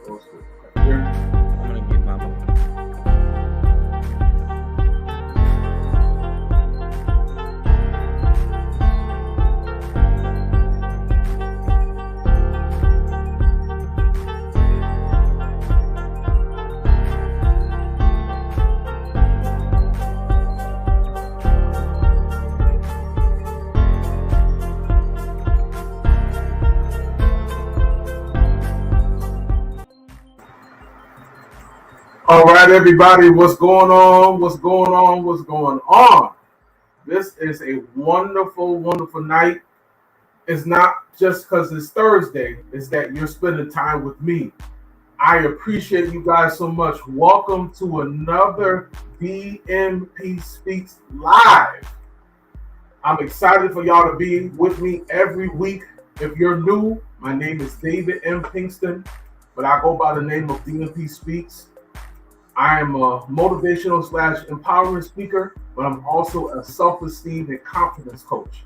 Old school. Okay. Here. I'm gonna get my phone. All right, everybody, what's going on? What's going on? What's going on? This is a wonderful, wonderful night. It's not just because it's Thursday, it's that you're spending time with me. I appreciate you guys so much. Welcome to another DMP Speaks Live. I'm excited for y'all to be with me every week. If you're new, my name is David M. Pinkston, but I go by the name of DMP Speaks. I am a motivational / empowering speaker, but I'm also a self-esteem and confidence coach.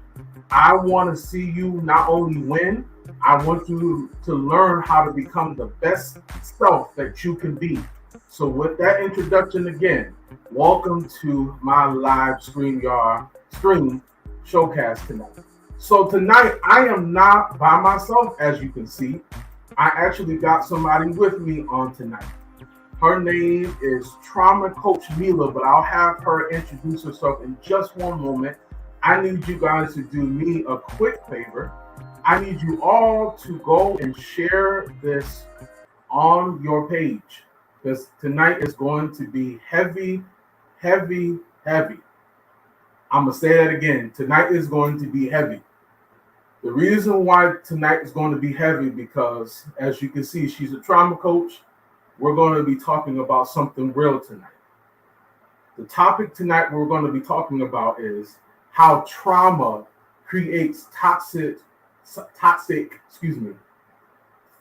I want to see you not only win, I want you to learn how to become the best self that you can be. So with that introduction again, welcome to my live stream showcast tonight. So tonight I am not by myself, as you can see. I actually got somebody with me on tonight. Her name is Trauma Coach Mila, but I'll have her introduce herself in just one moment. I need you guys to do me a quick favor. I need you all to go and share this on your page, because tonight is going to be heavy, heavy, heavy. I'm going to say that again. Tonight is going to be heavy. The reason why tonight is going to be heavy because, as you can see, she's a trauma coach. We're going to be talking about something real tonight. The topic tonight we're going to be talking about is how trauma creates toxic,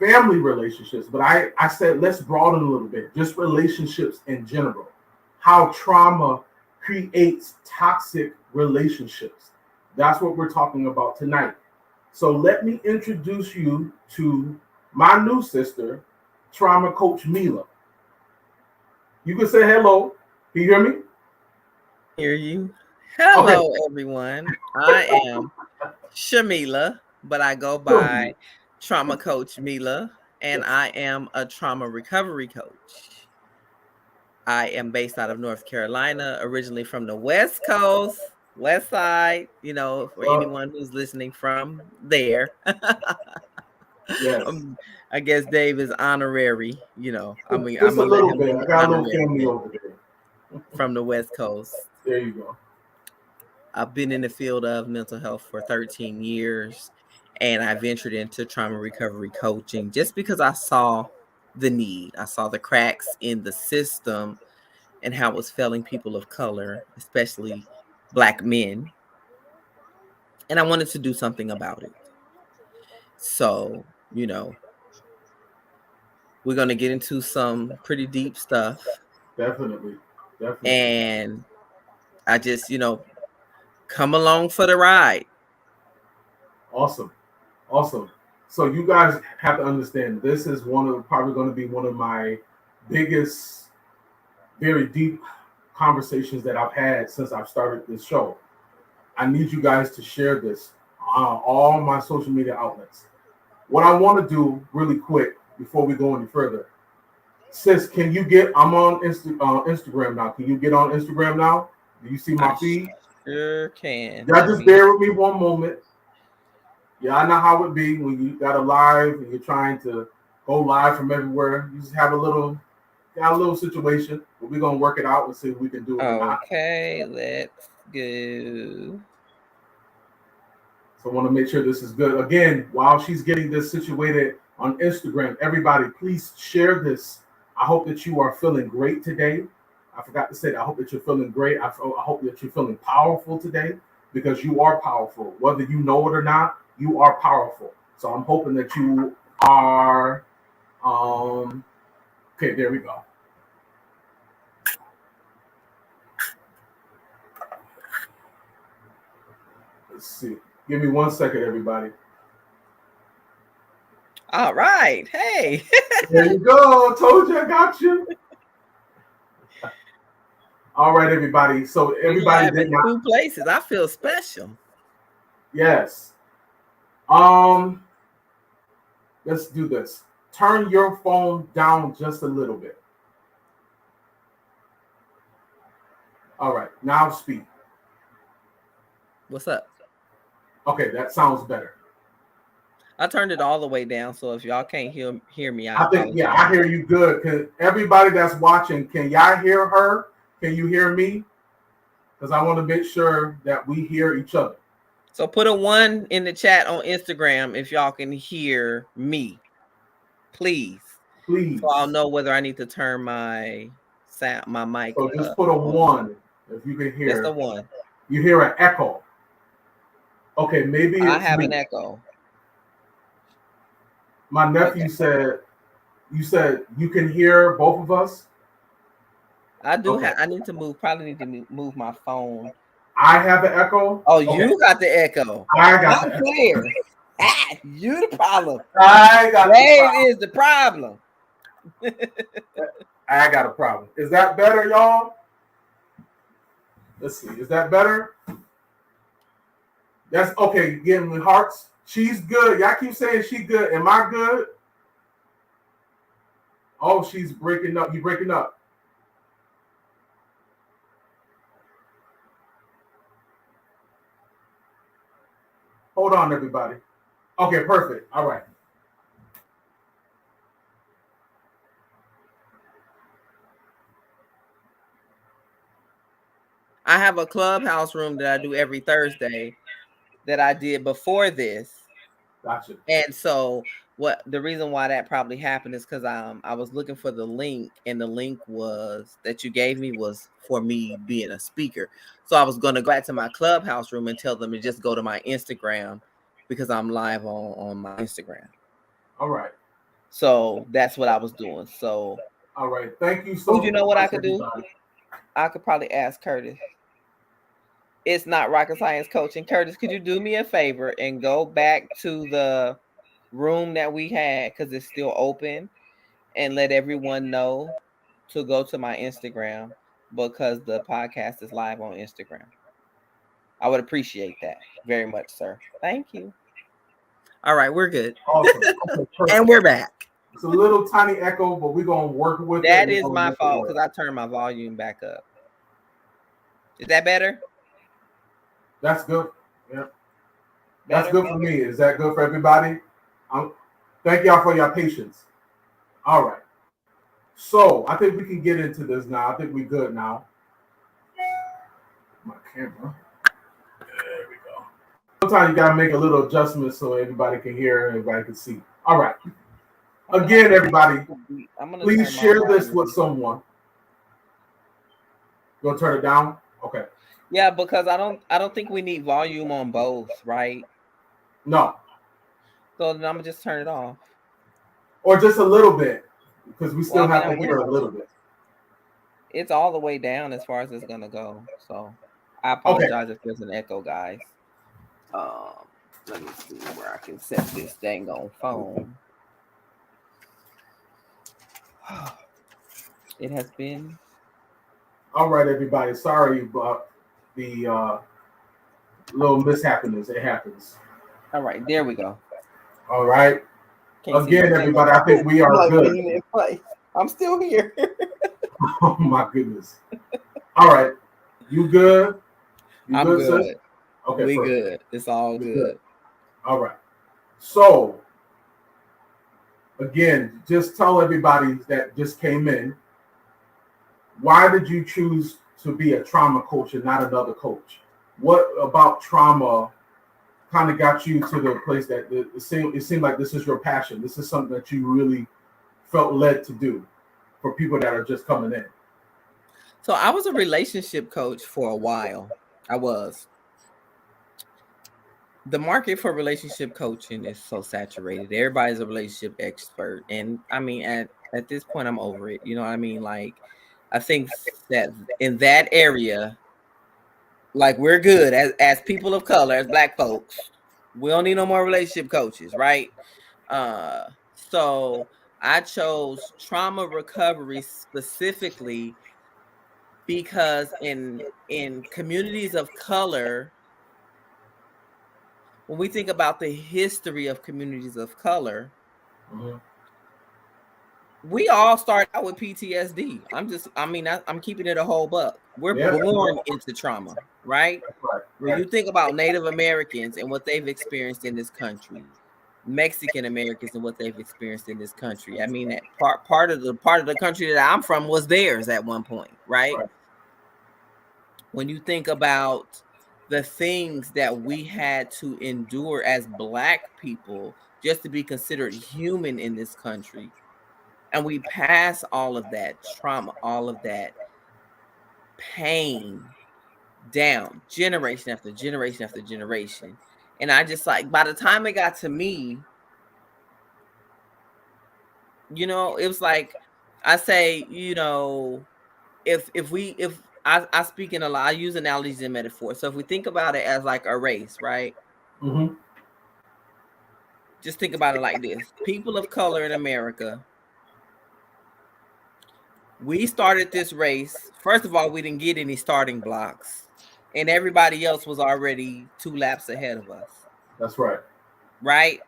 family relationships. But I said let's broaden a little bit, just relationships in general. How trauma creates toxic relationships. That's what we're talking about tonight. So let me introduce you to my new sister, Trauma Coach Mila. You can say hello. Can you hear me? Hear you. Hello, Okay. everyone. I am Shamila, but I go by Trauma Coach Mila, and Yes. I am a trauma recovery coach. I am based out of North Carolina, originally from the West Coast, West Side, for anyone who's listening from there. Yes. I guess Dave is honorary, Just I'm a gonna let little him bit. be I got a little honorary family over there. from the West Coast. There you go. I've been in the field of mental health for 13 years, and I ventured into trauma recovery coaching just because I saw the need. I saw the cracks in the system and how it was failing people of color, especially Black men. And I wanted to do something about it. So, we're going to get into some pretty deep stuff. Definitely. And I just, come along for the ride. Awesome. So you guys have to understand, this is probably going to be one of my biggest, very deep conversations that I've had since I've started this show. I need you guys to share this on all my social media outlets. What I want to do really quick before we go any further, sis, can you get? I'm on Instagram now. Can you get on Instagram now? Do you see my feed? Sure can. Y'all just bear with me one moment. Yeah, I know how it be when you got a live and you're trying to go live from everywhere. You just have a little situation, but we're gonna work it out and see if we can do it or not. Okay, let's go. So I want to make sure this is good. Again, while she's getting this situated on Instagram, everybody, please share this. I hope that you are feeling great today. I forgot to say that. I hope that you're feeling great. I hope that you're feeling powerful today, because you are powerful. Whether you know it or not, you are powerful. So I'm hoping that you are. Okay, there we go. Let's see. Give me 1 second, everybody. All right. Hey. There you go. Told you I got you. All right, everybody. So everybody did not. 2 places. I feel special. Yes. Let's do this. Turn your phone down just a little bit. All right. Now speak. What's up? Okay, that sounds better. I turned it all the way down, so if y'all can't hear me, I think I hear you good. Cause everybody that's watching, can y'all hear her? Can you hear me? Because I want to make sure that we hear each other. So put a 1 in the chat on Instagram if y'all can hear me, please. Please. So I'll know whether I need to turn my mic. So just put a 1 if you can hear. That's the 1. You hear an echo. Okay, maybe it's I have me. an echo. My nephew said, you said you can hear both of us? I do have, I need to move, probably need to move my phone. I have an echo? Oh, you got the echo. I got the clear. You the problem. I got Dave is the problem. I got a problem. Is that better, y'all? Let's see. Is that better? That's okay. Getting the hearts. She's good. Y'all keep saying she good. Am I good? Oh, she's breaking up. You breaking up. Hold on, everybody. Okay, perfect. All right. I have a clubhouse room that I do every Thursday that I did before this. Gotcha. And so what the reason why that probably happened is because I was looking for the link, and the link was that you gave me was for me being a speaker. So I was going to go back to my clubhouse room and tell them to just go to my Instagram because I'm live on my Instagram. All right. So that's what I was doing. So all right. Thank you so much. You know what I could do? I could probably ask Curtis. It's not rocket science coaching. Curtis, could you do me a favor and go back to the room that we had, because it's still open, and let everyone know to go to my Instagram because the podcast is live on Instagram. I would appreciate that very much, sir. Thank you. All right, we're good. Awesome. Okay, and we're back. It's a little tiny echo, but we're going to work with it. That is my fault because I turned my volume back up. Is that better? That's good. Yeah. That's good for me. Is that good for everybody? Thank y'all for your patience. All right. So I think we can get into this now. I think we're good now. My camera. There we go. Sometimes you got to make a little adjustment so everybody can hear and everybody can see. All right. Again, everybody, please share this with someone. You want to turn it down? Okay. Yeah, because I don't think we need volume on both, right? No. So then I'm gonna just turn it off. Or just a little bit, because we still have to hear a little bit. It's all the way down as far as it's gonna go. So I apologize if there's an echo, guys. Let me see where I can set this dang on phone. It has been. All right, everybody. Sorry about the little mishappiness. It happens. All right, there we go. All right. Again, everybody, I think we are good. I'm still here. Oh my goodness. All right. You good? I'm good. Sis? Okay. We good. It's all good. All right. So again, just tell everybody that just came in, why did you choose to be a trauma coach and not another coach? What about trauma kind of got you to the place that it seemed like this is your passion? This is something that you really felt led to do for people that are just coming in. So I was a relationship coach for a while. I was. The market for relationship coaching is so saturated. Everybody's a relationship expert. And I mean, at this point, I'm over it. You know what I mean? Like, I think that in that area, like, we're good as people of color, as Black folks. We don't need no more relationship coaches, right? So I chose trauma recovery specifically because in communities of color, when we think about the history of communities of color, we all start out with PTSD. I'm keeping it a whole buck. We're born into trauma, right? When you think about Native Americans and what they've experienced in this country, Mexican Americans and what they've experienced in this country. I mean, that part of the country that I'm from was theirs at one point, right? When you think about the things that we had to endure as Black people just to be considered human in this country, and we pass all of that trauma, all of that pain down generation after generation after generation. And I just like, by the time it got to me, you know, it was like, I say, you know, if I speak in a lot, I use analogies and metaphors. So if we think about it as like a race, right? Just think about it like this. People of color in America, we started this race. First of all, we didn't get any starting blocks, and everybody else was already 2 laps ahead of us. That's right. Right?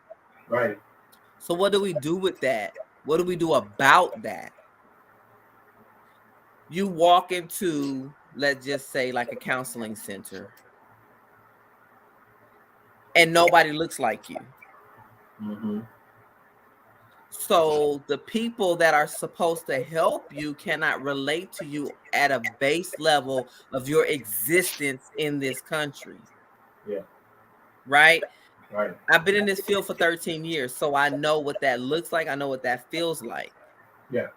Right. So what do we do with that? What do we do about that? You walk into, let's just say, like a counseling center, and nobody looks like you. So the people that are supposed to help you cannot relate to you at a base level of your existence in this country. Yeah. Right? Right. I've been in this field for 13 years, so I know what that looks like. I know what that feels like. Yeah.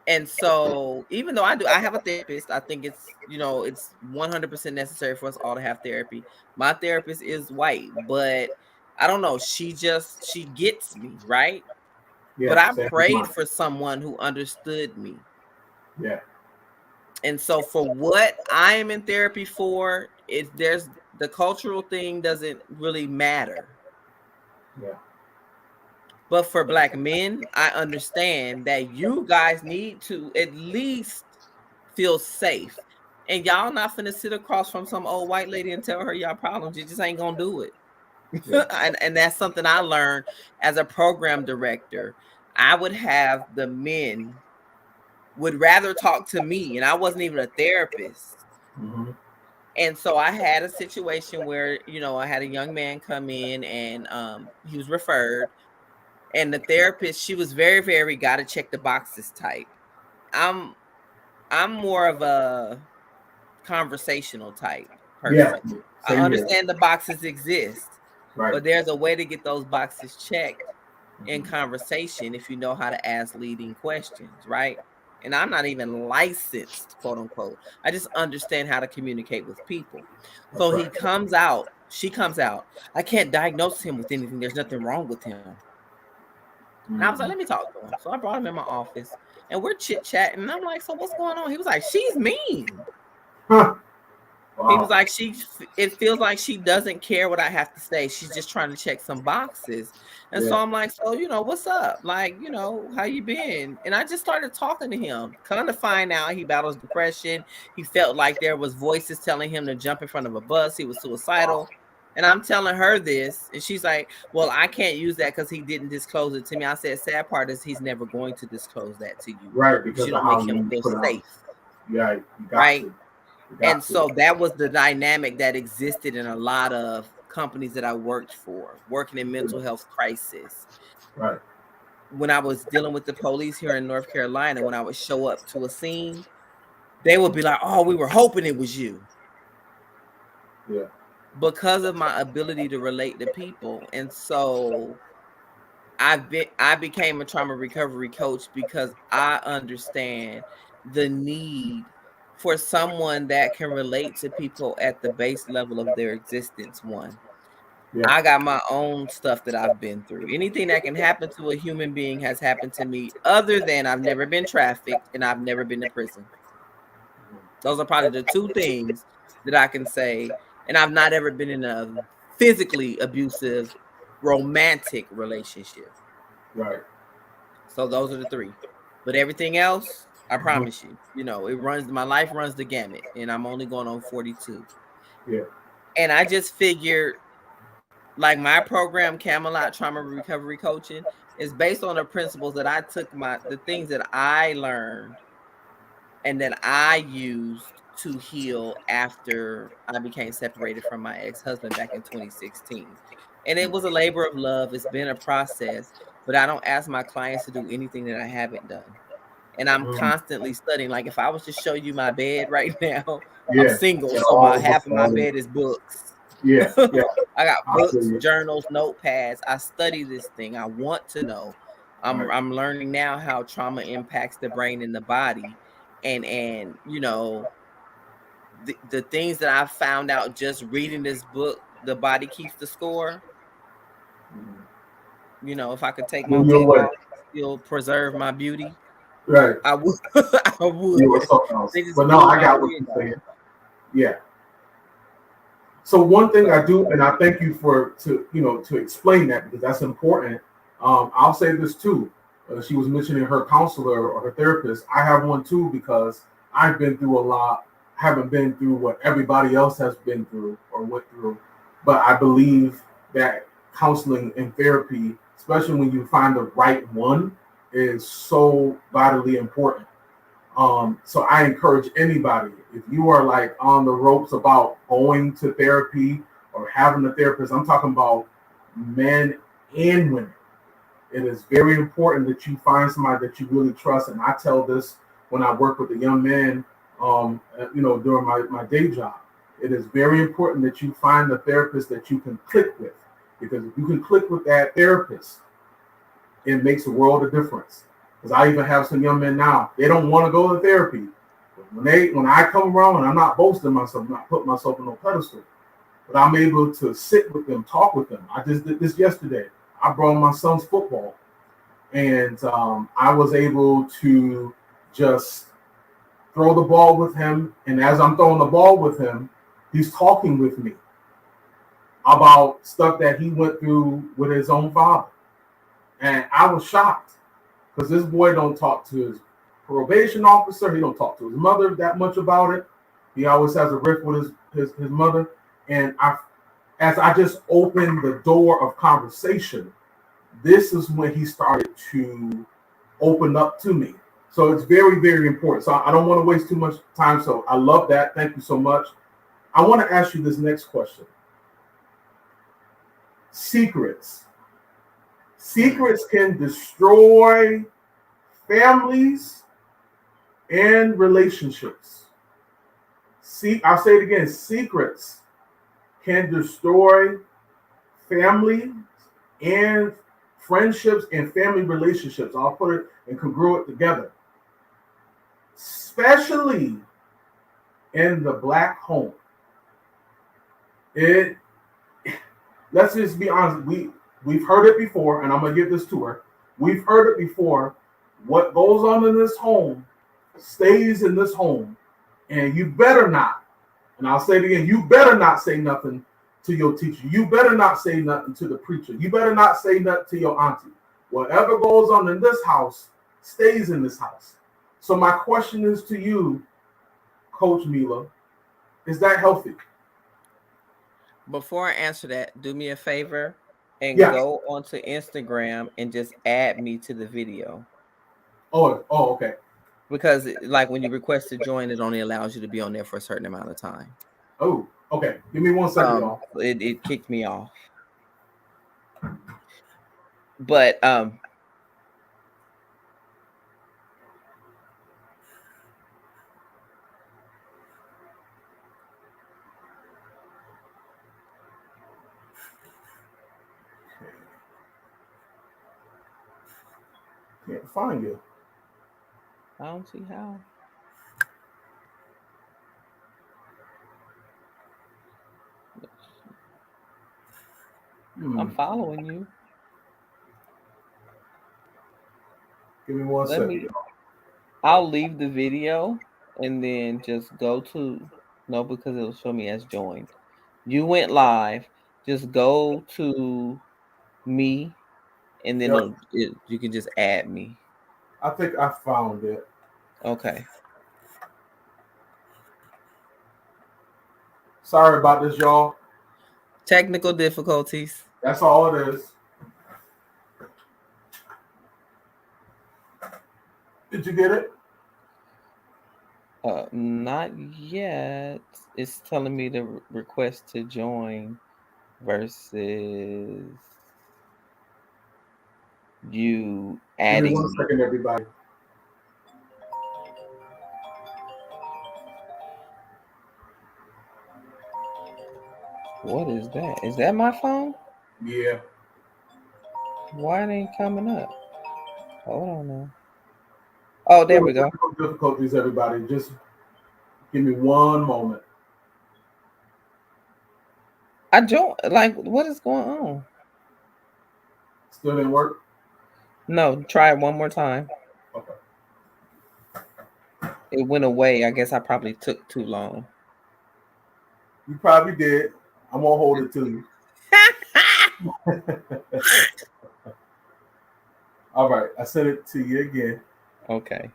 And so even though I have a therapist, I think it's, you know, it's 100% necessary for us all to have therapy. My therapist is white, but I don't know, she gets me, right? Yeah, but I prayed for someone who understood me. Yeah. And so for what I am in therapy for, there's the cultural thing doesn't really matter. Yeah. But for Black men, I understand that you guys need to at least feel safe. And y'all not finna sit across from some old white lady and tell her y'all problems. You just ain't gonna do it. Yeah. and that's something I learned as a program director. I would have the men would rather talk to me, and I wasn't even a therapist. And so I had a situation where, you know, I had a young man come in, and he was referred, and the therapist, she was very, very gotta check the boxes type. I'm more of a conversational type person. Yeah, I understand the boxes exist, right, but there's a way to get those boxes checked in conversation if you know how to ask leading questions, right? And I'm not even licensed, quote unquote. I just understand how to communicate with people. So he comes out, she comes out. I can't diagnose him with anything. There's nothing wrong with him. And I was like, let me talk to him. So I brought him in my office, and we're chit-chatting. And I'm like, so what's going on? He was like, she's mean. Huh. Wow. He was like, it feels like she doesn't care what I have to say. She's just trying to check some boxes. And so I'm like, so, you know, what's up? Like, you know, how you been? And I just started talking to him, kind of find out he battles depression. He felt like there was voices telling him to jump in front of a bus. He was suicidal. Wow. And I'm telling her this, and she's like, well, I can't use that because he didn't disclose it to me. I said, sad part is he's never going to disclose that to you. Right, because you don't make him feel safe. Yeah, you got right? To. And so that was the dynamic that existed in a lot of companies that I worked for, working in mental health crisis. Right. When I was dealing with the police here in North Carolina, when I would show up to a scene, they would be like, oh, we were hoping it was you. Yeah. Because of my ability to relate to people. And so I became a trauma recovery coach because I understand the need for someone that can relate to people at the base level of their existence. One, I got my own stuff that I've been through. Anything that can happen to a human being has happened to me, other than I've never been trafficked and I've never been to prison. Those are probably the two things that I can say. And I've not ever been in a physically abusive romantic relationship. Right. So those are the three. But everything else, I promise you, my life runs the gamut, and I'm only going on 42. Yeah. And I just figured, like, my program, Camelot Trauma Recovery Coaching, is based on the principles that I took, the things that I learned and that I used to heal after I became separated from my ex-husband back in 2016. And it was a labor of love. It's been a process, but I don't ask my clients to do anything that I haven't done. And I'm constantly studying. Like, if I was to show you my bed right now, I'm single, so about half of my bed is books. Yeah, yeah. I got books, journals, notepads. I study this thing. I want to know. I'm learning now how trauma impacts the brain and the body. And the things that I found out just reading this book, The Body Keeps the Score. If I could take my wig off, still preserve my beauty. Right. I would. I would. You were something else. But no, I got what you're saying. Yeah. So one thing I do, and I thank you to explain that, because that's important. I'll say this too. She was mentioning her counselor or her therapist. I have one too, because I've been through a lot. Haven't been through what everybody else has been through or went through. But I believe that counseling and therapy, especially when you find the right one, is so vitally important. So I encourage anybody, if you are like on the ropes about going to therapy or having a therapist, I'm talking about men and women. It is very important that you find somebody that you really trust. And I tell this when I work with a young man, during my day job. It is very important that you find a therapist that you can click with, because if you can click with that therapist, it makes a world of difference. Because I even have some young men now, they don't want to go to therapy. But when I come around, and I'm not boasting myself, I'm not putting myself on no pedestal, but I'm able to sit with them, talk with them. I just did this yesterday. I brought my son's football, and I was able to just throw the ball with him. And as I'm throwing the ball with him, he's talking with me about stuff that he went through with his own father. And I was shocked, because this boy don't talk to his probation officer. He don't talk to his mother that much about it. He always has a rift with his mother. And as I just opened the door of conversation, this is when he started to open up to me. So it's very, very important. So I don't want to waste too much time. So I love that. Thank you so much. I want to ask you this next question. Secrets. Secrets can destroy families and relationships. I'll say it again. Secrets can destroy families and friendships and family relationships. I'll put it and congruent together. Especially in the Black home. Let's just be honest. We've heard it before, and I'm gonna give this to her. We've heard it before. What goes on in this home stays in this home, and you better not. And I'll say it again. You better not say nothing to your teacher. You better not say nothing to the preacher. You better not say nothing to your auntie. Whatever goes on in this house stays in this house. So my question is to you, Coach Mila, is that healthy? Before I answer that, do me a favor and go onto Instagram and just add me to the video. Oh, okay. Because like when you request to join, it only allows you to be on there for a certain amount of time. Oh, okay. Give me 1 second, y'all. It kicked me off. But can't find you. I don't see how. I'm following you. Give me 1 second. I'll leave the video and then just go to because it'll show me as joined. You went live. Just go to me and then you can just add me. I think I found it. Okay. Sorry about this, y'all. Technical difficulties. That's all it is. Did you get it? Not yet. It's telling me to request to join versus you adding. Give me 1 second, everybody. What is that? Is that my phone? Yeah. Why it ain't coming up? Hold on now. Oh, there we go. Difficulties, everybody. Just give me 1 moment. I don't like what is going on. Still didn't work? No, try it one more time. Okay. It went away. I guess I probably took too long. You probably did. I'm gonna hold it to you. All right, I sent it to you again. Okay.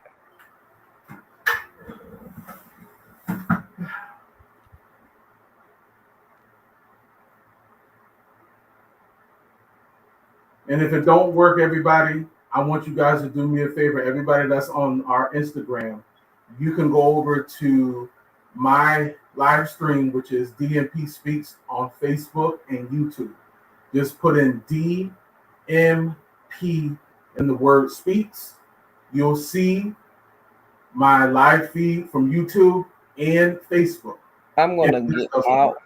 And if it don't work, everybody, I want you guys to do me a favor. Everybody that's on our Instagram, you can go over to my live stream, which is DMPSpeaks on Facebook and YouTube. Just put in DMP in the word speaks. You'll see my live feed from YouTube and Facebook. I'm going to get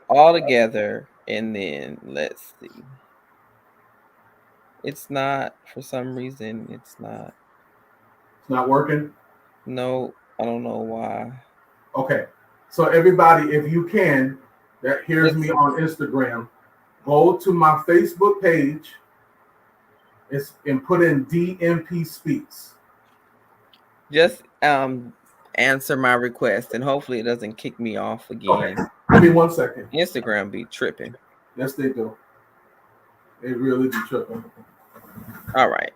all together and then let's see. It's not, for some reason, it's not. It's not working? No, I don't know why. Okay. So everybody, if you can, that hears me on Instagram, go to my Facebook page and put in DMPSpeaks. Just answer my request and hopefully it doesn't kick me off again. Okay. Give me 1 second. Instagram be tripping. Yes, they do. They really be tripping. All right.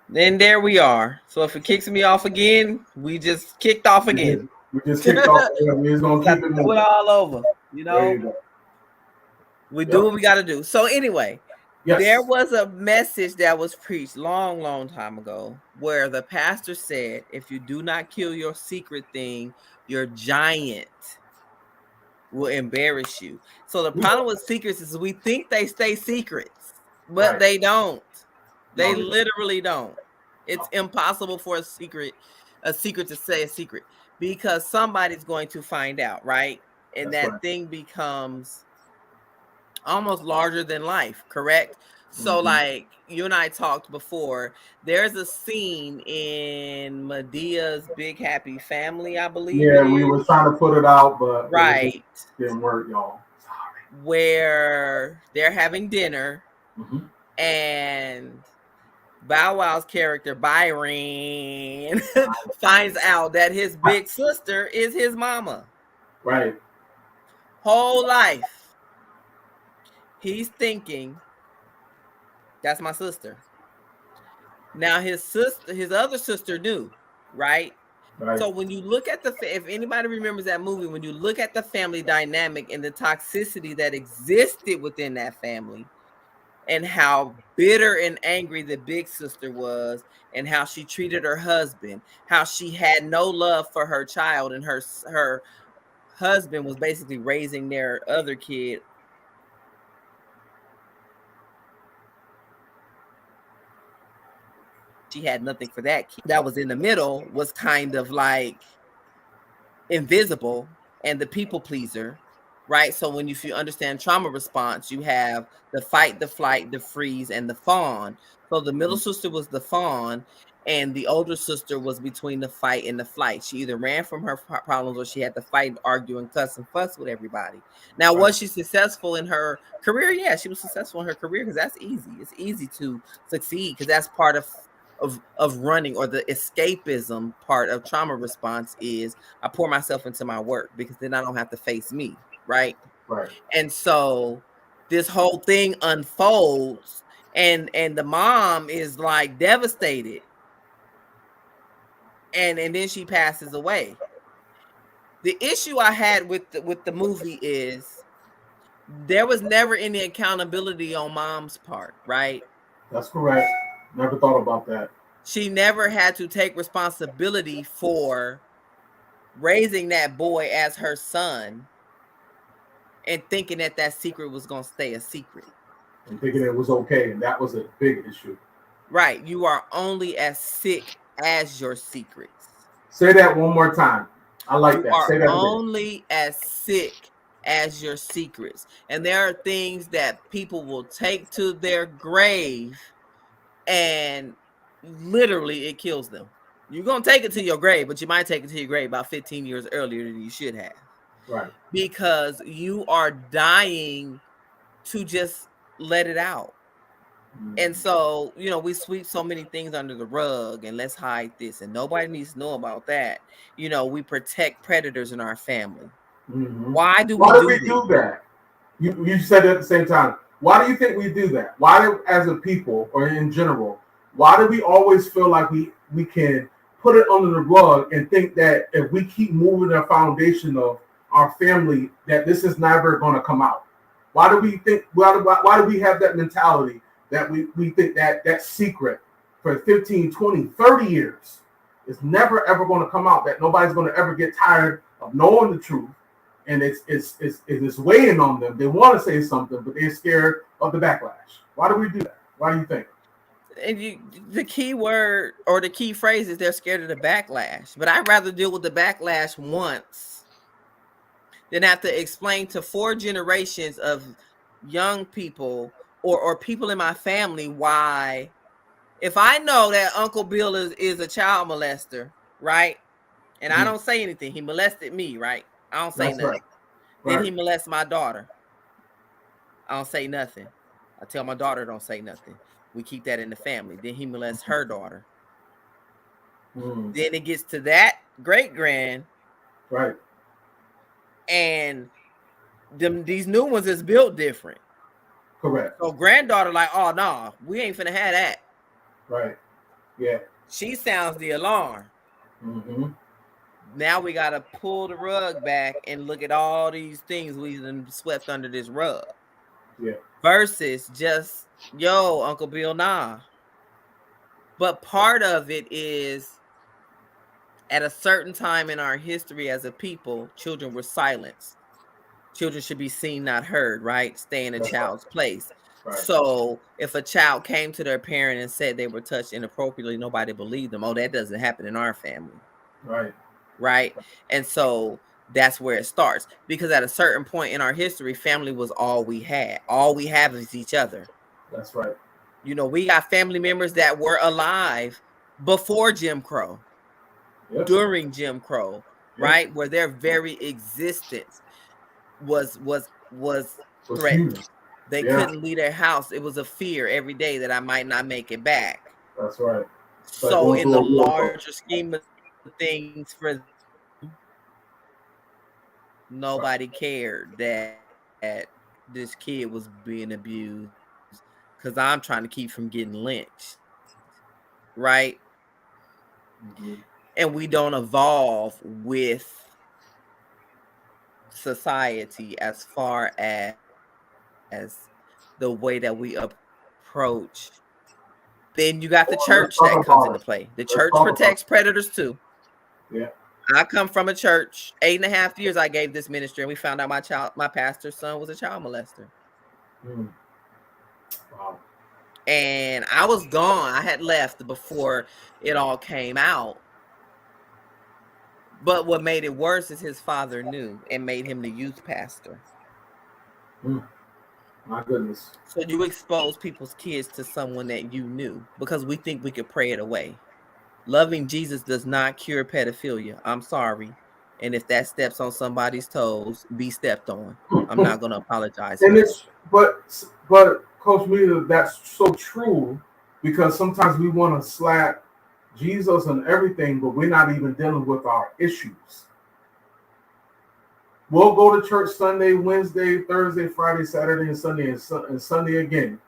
Then there we are. So if it kicks me off again, we just kicked off again. We just kicked off. We're just gonna keep it moving. All over. You know, we do what we got to do. So anyway, there was a message that was preached long time ago where the pastor said, if you do not kill your secret thing, your giant will embarrass you. So the problem with secrets is we think they stay secrets, but they don't. They literally don't. It's impossible for a secret to stay a secret because somebody's going to find out, right? And that thing becomes almost larger than life, correct? So like you and I talked before, there's a scene in Medea's Big Happy Family, I believe. Yeah, we were trying to put it out, but it didn't work, y'all. Sorry. Where they're having dinner and Bow Wow's character Byron finds out that his big sister is his mama. Right. Whole life he's thinking, that's my sister. Now his other sister knew, right? So when you look at if anybody remembers that movie, when you look at the family dynamic and the toxicity that existed within that family and how bitter and angry the big sister was and how she treated her husband, how she had no love for her child, and her husband was basically raising their other kid. She had nothing for that kid. That was in the middle was kind of like invisible and the people pleaser, right? So if you understand trauma response, you have the fight, the flight, the freeze, and the fawn. So the middle sister was the fawn, and the older sister was between the fight and the flight. She either ran from her problems or she had to fight and argue and cuss and fuss with everybody. Now, was she successful in her career? Yeah, she was successful in her career because that's easy. It's easy to succeed because that's part of running, or the escapism part of trauma response is I pour myself into my work because then I don't have to face me, right? Right. And so this whole thing unfolds, and the mom is like devastated, and then she passes away. The issue I had with the movie is there was never any accountability on mom's part, right? That's correct. Never thought about that. She never had to take responsibility for raising that boy as her son and thinking that secret was going to stay a secret. And thinking it was okay, and that was a big issue. Right. You are only as sick as your secrets. Say that one more time. I like that. Say that again. Only as sick as your secrets. And there are things that people will take to their grave, and literally it kills them. You're going to take it to your grave, but you might take it to your grave about 15 years earlier than you should have. Right. Because you are dying to just let it out. And so, we sweep so many things under the rug, and let's hide this, and nobody needs to know about that. We protect predators in our family. Mm-hmm. Why do we do that? You said it at the same time. Why do you think we do that? Why, as a people or in general, why do we always feel like we can put it under the rug and think that if we keep moving the foundation of our family, that this is never going to come out? Why do we think? Why do we have that mentality that we think that secret for 15, 20, 30 years is never ever going to come out? That nobody's going to ever get tired of knowing the truth, and it's weighing on them. They want to say something, but they're scared of the backlash. Why do we do that? Why do you think? And the key word or the key phrase is they're scared of the backlash. But I'd rather deal with the backlash once than have to explain to 4 generations of young people or people in my family why, if I know that Uncle Bill is a child molester, right? And I don't say anything. He molested me, right? I don't say nothing. Right. Then he molests my daughter. I don't say nothing. I tell my daughter don't say nothing. We keep that in the family. Then he molests her daughter. Then it gets to that great-grand. Right. And these new ones is built different. Correct. So granddaughter like, oh, no, we ain't finna have that. Right. Yeah. She sounds the alarm. Mm-hmm. Now we got to pull the rug back and look at all these things we've swept under this rug. Yeah. Versus just, yo, Uncle Bill, nah. But part of it is at a certain time in our history as a people, children were silenced. Children should be seen, not heard, right? Stay in a child's place. Right. So if a child came to their parent and said they were touched inappropriately, nobody believed them. Oh, that doesn't happen in our family. Right. Right. And so that's where it starts, because at a certain point in our history, family was all we had. All we have is each other. That's right. We got family members that were alive before Jim Crow, during Jim Crow, right? Where their very existence was threatened. They couldn't leave their house. It was a fear every day that I might not make it back. That's right. So in the larger scheme of things, for them, nobody cared that this kid was being abused, because I'm trying to keep from getting lynched, right? Mm-hmm. And we don't evolve with society as far as the way that we approach. Then you got the church that comes into play. The church protects predators too. Yeah. I come from a church. 8.5 years I gave this ministry, and we found out my pastor's son was a child molester. Wow. And I was gone. I had left before it all came out. But what made it worse is his father knew and made him the youth pastor. My goodness. So you expose people's kids to someone that you knew because we think we could pray it away. Loving Jesus does not cure pedophilia. I'm sorry. And if that steps on somebody's toes, be stepped on. I'm not going to apologize. And but Coach Mila, that's so true, because sometimes we want to slap Jesus and everything, but we're not even dealing with our issues. We'll go to church Sunday, Wednesday, Thursday, Friday, Saturday, and Sunday, and Sunday again.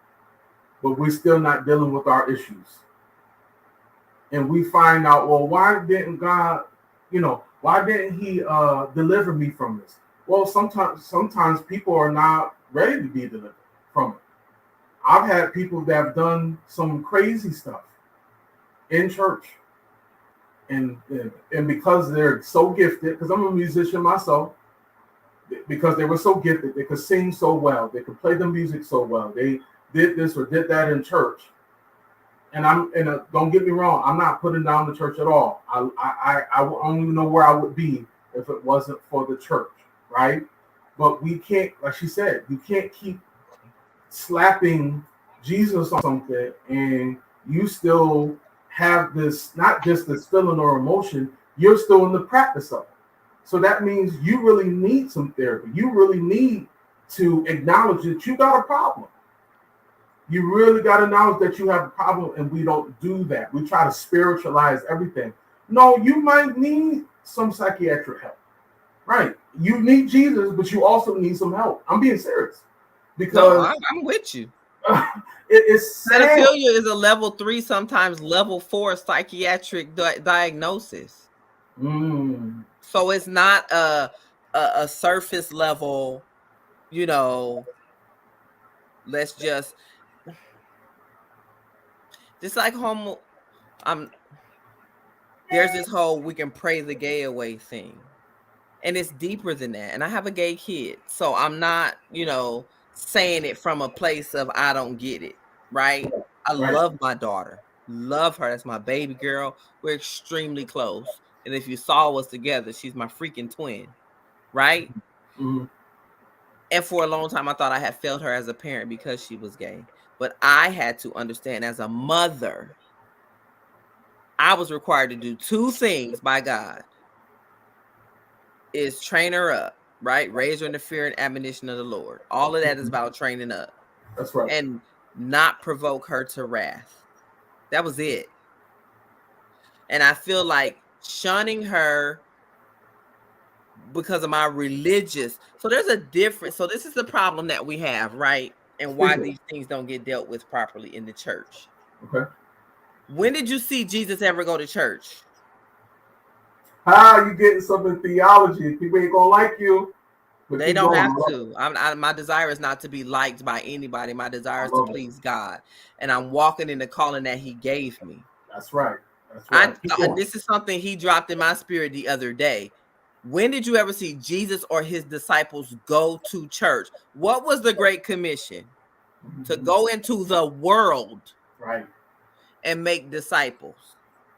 But we're still not dealing with our issues. And we find out, well, why didn't God, why didn't he deliver me from this? Well, sometimes people are not ready to be delivered from it. I've had people that have done some crazy stuff in church. And because they're so gifted, because I'm a musician myself, because they were so gifted, they could sing so well, they could play the music so well, they did this or did that in church. And don't get me wrong, I'm not putting down the church at all. I don't even know where I would be if it wasn't for the church, right? But we can't, like she said, you can't keep slapping Jesus on something and you still have this, not just this feeling or emotion, you're still in the practice of it. So that means you really need some therapy. You really need to acknowledge that you got a problem. You really got to acknowledge that you have a problem, and we don't do that. We try to spiritualize everything. No, you might need some psychiatric help, right? You need Jesus, but you also need some help. I'm being serious. Because I'm with you. It's sad. Pedophilia is a level 3, sometimes level 4 psychiatric diagnosis. So it's not a surface level, let's just like homo. There's this whole we can pray the gay away thing. And it's deeper than that. And I have a gay kid. So I'm not, saying it from a place of I don't get it. Right? I love my daughter. Love her. That's my baby girl. We're extremely close. And if you saw us together, she's my freaking twin. Right? Mm-hmm. And for a long time, I thought I had failed her as a parent because she was gay. But I had to understand as a mother, I was required to do 2 things by God. Is train her up, right? Raise her in the fear and admonition of the Lord. All of that is about training up. That's right. And not provoke her to wrath. That was it. And I feel like shunning her because of my religious. So there's a difference. So this is the problem that we have, right? And why these things don't get dealt with properly in the church. Okay. When did you see Jesus ever go to church? How you getting some in theology? People ain't gonna like you. They don't have to. My desire is not to be liked by anybody. My desire is to please God. And I'm walking in the calling that he gave me. That's right. That's right. And this is something he dropped in my spirit the other day. When did you ever see Jesus or his disciples go to church? What was the Great Commission? To go into the world, right, and make disciples.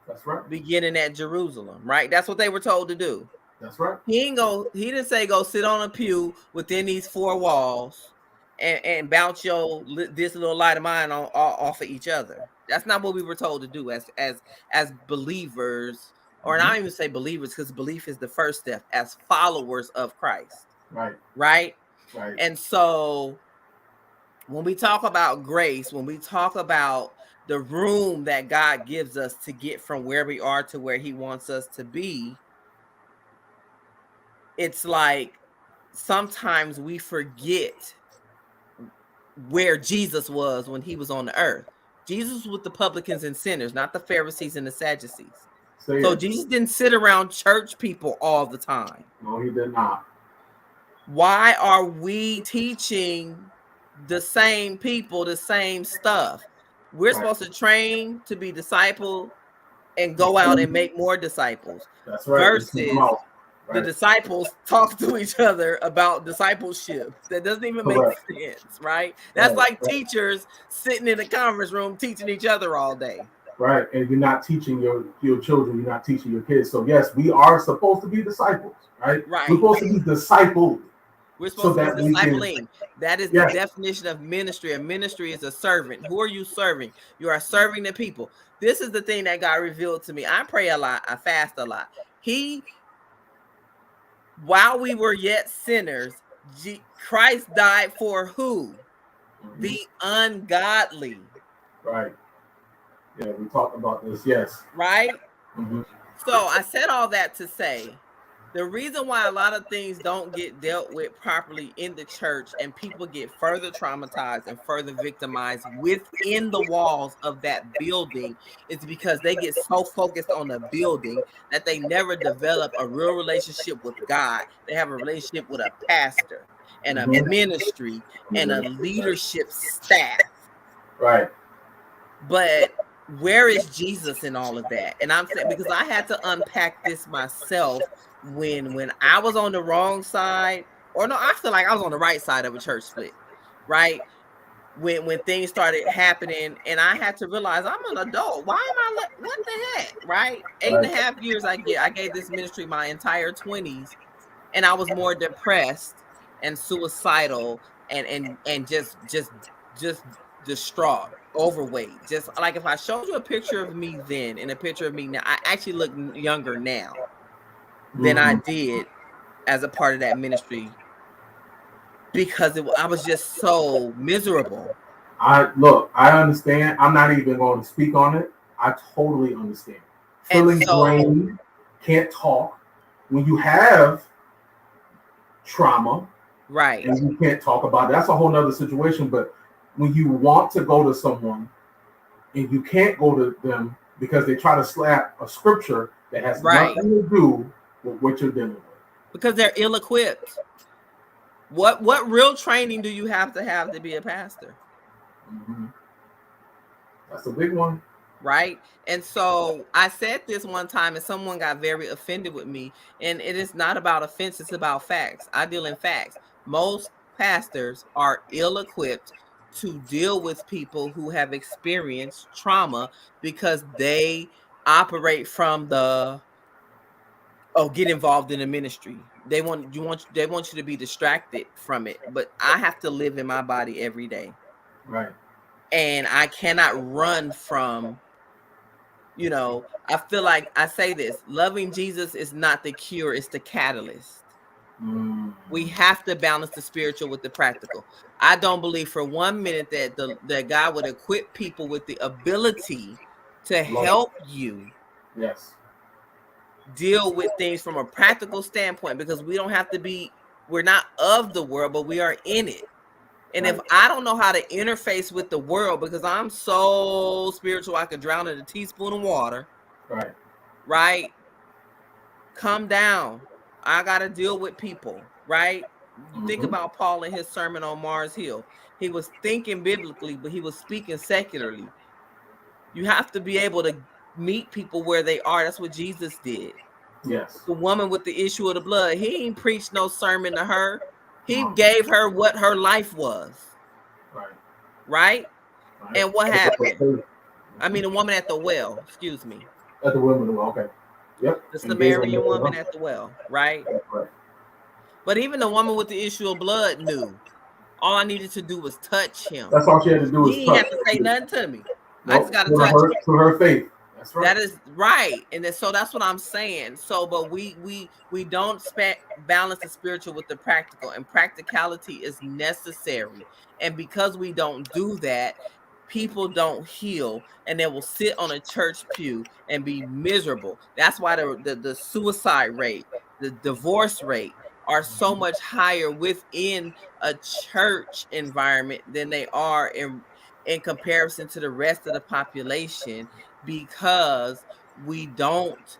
That's right. Beginning at Jerusalem, right? That's what they were told to do. That's right. He didn't say go sit on a pew within these 4 walls and bounce this little light of mine off of each other. That's not what we were told to do as believers, or not even say believers, because belief is the first step, as followers of Christ. Right. And so when we talk about grace, when we talk about the room that God gives us to get from where we are to where he wants us to be, it's like sometimes we forget where Jesus was when he was on the earth. Jesus was with the publicans and sinners, not the Pharisees and the Sadducees. So Jesus didn't sit around church people all the time. No, he did not. Why are we teaching the same people the same stuff? We're supposed to train to be disciple and go out and make more disciples. That's right. Versus the disciples talk to each other about discipleship. That doesn't even make sense, right? That's like teachers sitting in a conference room teaching each other all day. Right. And you're not teaching your children, you're not teaching your kids. So yes, we are supposed to be disciples, right? Right. We're supposed to be discipled. We're supposed to be discipling. That is the definition of ministry. A ministry is a servant. Who are you serving? You are serving the people. This is the thing that God revealed to me. I pray a lot. I fast a lot. While we were yet sinners, Christ died for who? The ungodly. Right. Yeah, we talked about this. Yes. Right? So I said all that to say, The reason why a lot of things don't get dealt with properly in the church and people get further traumatized and further victimized within the walls of that building is because they get so focused on the building that they never develop a real relationship with God. They have a relationship with a pastor and a ministry and a leadership staff. Right. But where is Jesus in all of that? And I'm saying, because I had to unpack this myself when I was on the wrong side, or no, I feel like I was on the right side of a church split, right? When things started happening, and I had to realize I'm an adult. Why am I what the heck? Right? 8.5 years I gave this ministry my entire 20s, and I was more depressed and suicidal and just distraught, overweight. Just like if I showed you a picture of me then and a picture of me now, I actually look younger now than I did as a part of that ministry because I was just so miserable. I understand. I'm not even going to speak on it. I totally understand. Feeling drained, can't talk. When you have trauma, right, and you can't talk about it, that's a whole nother situation. But when you want to go to someone and you can't go to them because they try to slap a scripture that has nothing to do with what you're dealing with. Because they're ill-equipped. What real training do you have to be a pastor? That's a big one. Right. And so I said this one time and someone got very offended with me. And it is not about offense, it's about facts. I deal in facts. Most pastors are ill-equipped to deal with people who have experienced trauma because they operate from the get involved in the ministry. They want you to be distracted from it. But I have to live in my body every day. Right. And I cannot run from, I feel like I say this, loving Jesus is not the cure, it's the catalyst. We have to balance the spiritual with the practical. I don't believe for 1 minute that God would equip people with the ability to help you deal with things from a practical standpoint, because we don't have to be, we're not of the world, but we are in it. And if I don't know how to interface with the world because I'm so spiritual, I could drown in a teaspoon of water. Right. Come down. I got to deal with people. Right. Think about Paul and his sermon on Mars Hill. He was thinking biblically, but he was speaking secularly. You have to be able to meet people where they are. That's what Jesus did. Yes. The woman with the issue of the blood, he ain't preached no sermon to her. He gave her what her life was. Right? And what happened? I mean, the woman at the well, excuse me. At the woman, okay. Yep. The Samaritan woman at the well, right? But even the woman with the issue of blood knew. All I needed to do was touch him. That's all she had to do. He didn't have to say nothing to me. I just got to touch him. To her faith. That's right. That is right. And so that's what I'm saying. So, but we don't balance the spiritual with the practical, and practicality is necessary. And because we don't do that, people don't heal, and they will sit on a church pew and be miserable. That's why the suicide rate, the divorce rate are so much higher within a church environment than they are in comparison to the rest of the population, because we don't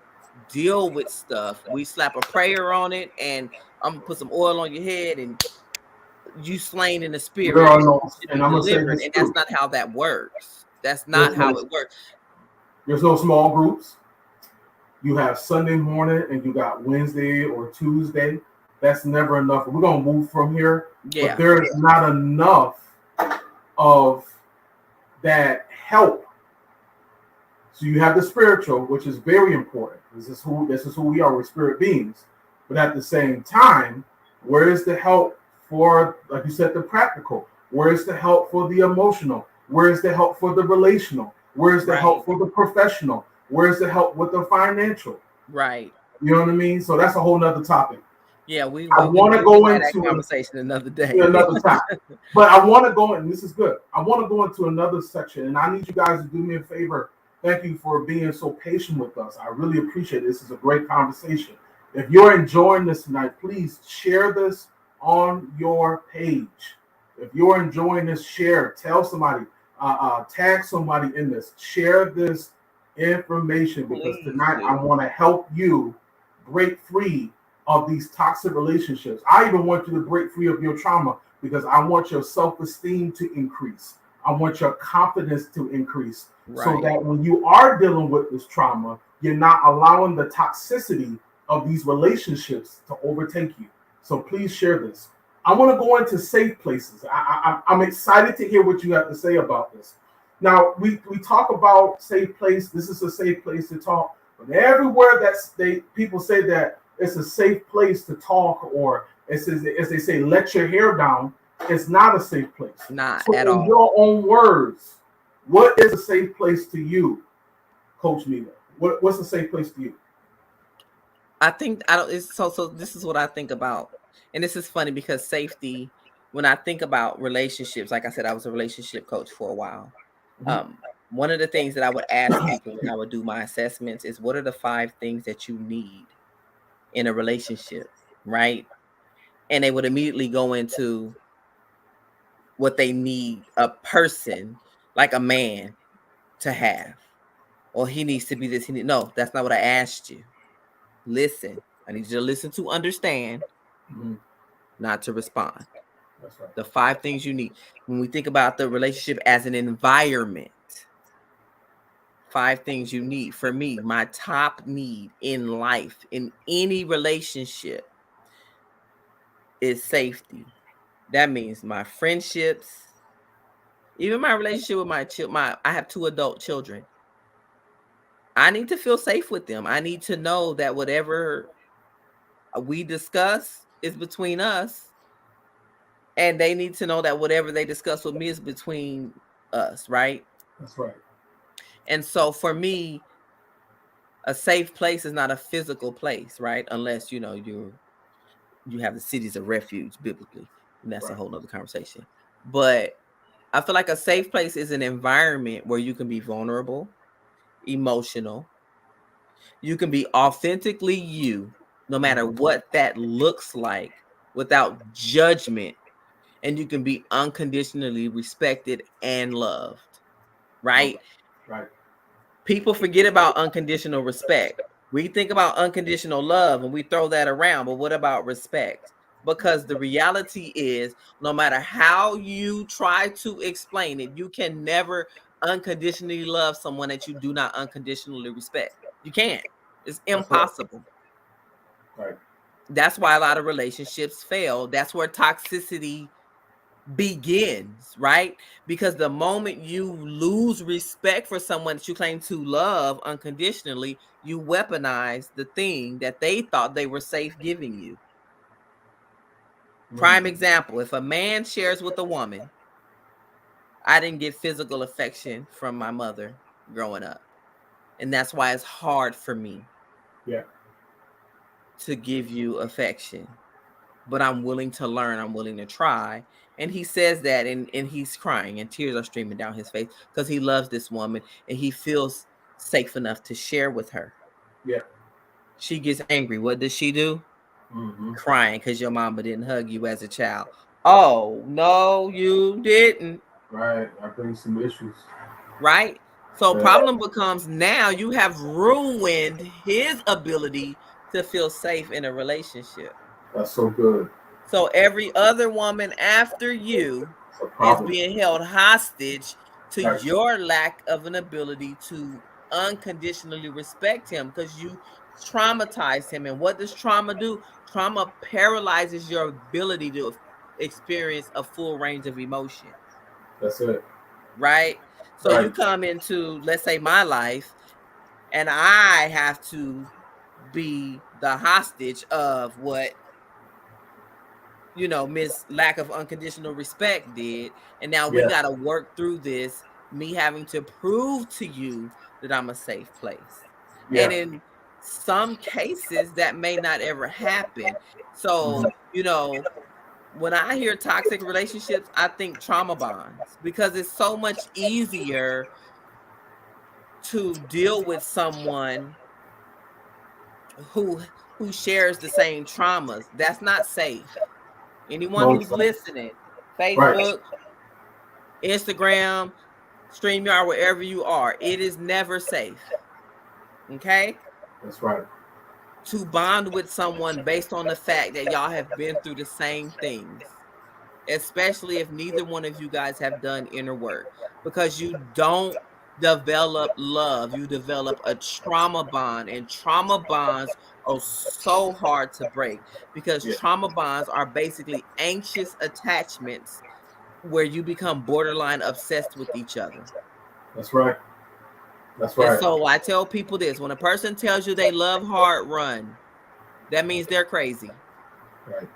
deal with stuff. We slap a prayer on it and I'm gonna put some oil on your head and you slain in the spirit. And I'm gonna say this, and that's not how that works. That's not how it works. There's no small groups. You have Sunday morning and you got Wednesday or Tuesday. That's never enough. We're gonna move from here. Yeah. But there's not enough of that help. So you have the spiritual, which is very important. This is who we are. We're spirit beings. But at the same time, where is the help for, like you said, the practical? Where is the help for the emotional? Where is the help for the relational? Where is the help for the professional? Where is the help with the financial? Right. You know what I mean? So that's a whole nother topic. Yeah, I want to go into that conversation another day, another time. But I want to go, and this is good. I want to go into another section, and I need you guys to do me a favor. Thank you for being so patient with us. I really appreciate it. This is a great conversation. If you're enjoying this tonight, please share this on your page. If you're enjoying this, share. Tell somebody. Tag somebody in this. Share this information because tonight I want to help you break free of these toxic relationships. I even want you to break free of your trauma because I want your self-esteem to increase. I want your confidence to increase so that when you are dealing with this trauma, you're not allowing the toxicity of these relationships to overtake you. So please share this. I want to go into safe places. I'm excited to hear what you have to say about this. Now, we talk about safe place. This is a safe place to talk. But everywhere that people say that it's a safe place to talk, or as they say, let your hair down, it's not a safe place. Not so at in all. your own words, what is a safe place to you, Coach Mila? What's a safe place to you? I think I don't. So this is what I think about, and this is funny because safety. When I think about relationships, like I said, I was a relationship coach for a while. One of the things that I would ask people when I would do my assessments is, what are the 5 things that you need in a relationship, right? And they would immediately go into what they need a person, like a man, to have. Or he needs to be this. No, that's not what I asked you. Listen, I need you to listen to understand, not to respond. That's right. The 5 things you need. When we think about the relationship as an environment, 5 things you need. For me, my top need in life, in any relationship, is safety. That means my friendships, even my relationship with I have 2 adult children. I need to feel safe with them. I need to know that whatever we discuss is between us, and they need to know that whatever they discuss with me is between us, right? That's right. And so for me, a safe place is not a physical place, right? Unless you have the cities of refuge biblically, and that's a whole nother conversation. But I feel like a safe place is an environment where you can be vulnerable, emotional, you can be authentically you, no matter what that looks like, without judgment, and you can be unconditionally respected and loved, right? Right. People forget about unconditional respect. We think about unconditional love and we throw that around, but what about respect? Because the reality is, no matter how you try to explain it, you can never unconditionally love someone that you do not unconditionally respect. You can't. It's impossible. Right. That's why a lot of relationships fail. That's where toxicity begins, right? Because the moment you lose respect for someone that you claim to love unconditionally, you weaponize the thing that they thought they were safe giving you. Prime example, if a man shares with a woman, I didn't get physical affection from my mother growing up. And that's why it's hard for me to give you affection. But I'm willing to learn. I'm willing to try. And he says that, and he's crying, and tears are streaming down his face because he loves this woman and he feels safe enough to share with her. Yeah. She gets angry. What does she do? Crying because your mama didn't hug you as a child. Oh, no, you didn't. Right. I bring some issues. Right? So problem becomes, now you have ruined his ability to feel safe in a relationship. That's so good. So every other woman after you is being held hostage to your lack of an ability to unconditionally respect him because you traumatized him. And what does trauma do? Trauma paralyzes your ability to experience a full range of emotion. That's it. Right? So you come into, let's say, my life, and I have to be the hostage of what Miss Lack of Unconditional Respect did. And now we got to work through this, me having to prove to you that I'm a safe place. And in some cases, that may not ever happen. So, when I hear toxic relationships, I think trauma bonds, because it's so much easier to deal with someone who who shares the same traumas. That's not safe. Anyone No, who's listening, right. Facebook, Instagram, StreamYard, wherever you are, it is never safe. Okay? That's right. To bond with someone based on the fact that y'all have been through the same things, especially if neither one of you guys have done inner work, because you don't develop love, you develop a trauma bond, and trauma bonds are so hard to break because trauma bonds are basically anxious attachments where you become borderline obsessed with each other. That's right. That's And right. so I tell people this: when a person tells you they love hard, run. That means they're crazy. Right.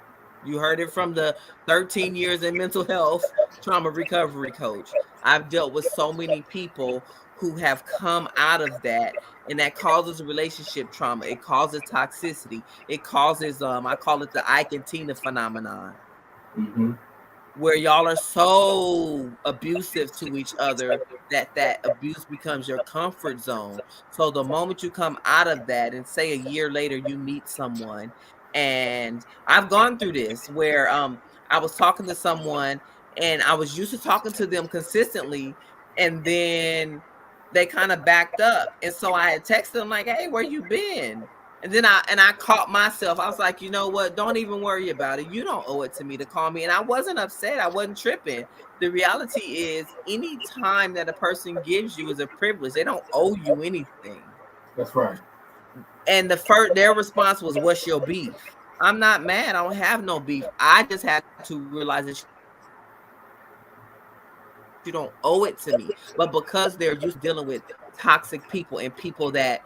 You heard it from the 13 years in mental health trauma recovery coach. I've dealt with so many people who have come out of that, and that causes relationship trauma. It causes toxicity. It causes I call it the Ike and Tina phenomenon. Mm-hmm. Where y'all are so abusive to each other that abuse becomes your comfort zone. So the moment you come out of that, and say a year later you meet someone, and I've gone through this where I was talking to someone and I was used to talking to them consistently, and then they kind of backed up, and so I had texted them like, hey, where you been? And then I caught myself. I was like, you know what? Don't even worry about it. You don't owe it to me to call me. And I wasn't upset. I wasn't tripping. The reality is, any time that a person gives you is a privilege. They don't owe you anything. That's right. And their response was, what's your beef? I'm not mad. I don't have no beef. I just had to realize that you don't owe it to me. But because they're used to dealing with toxic people and people that,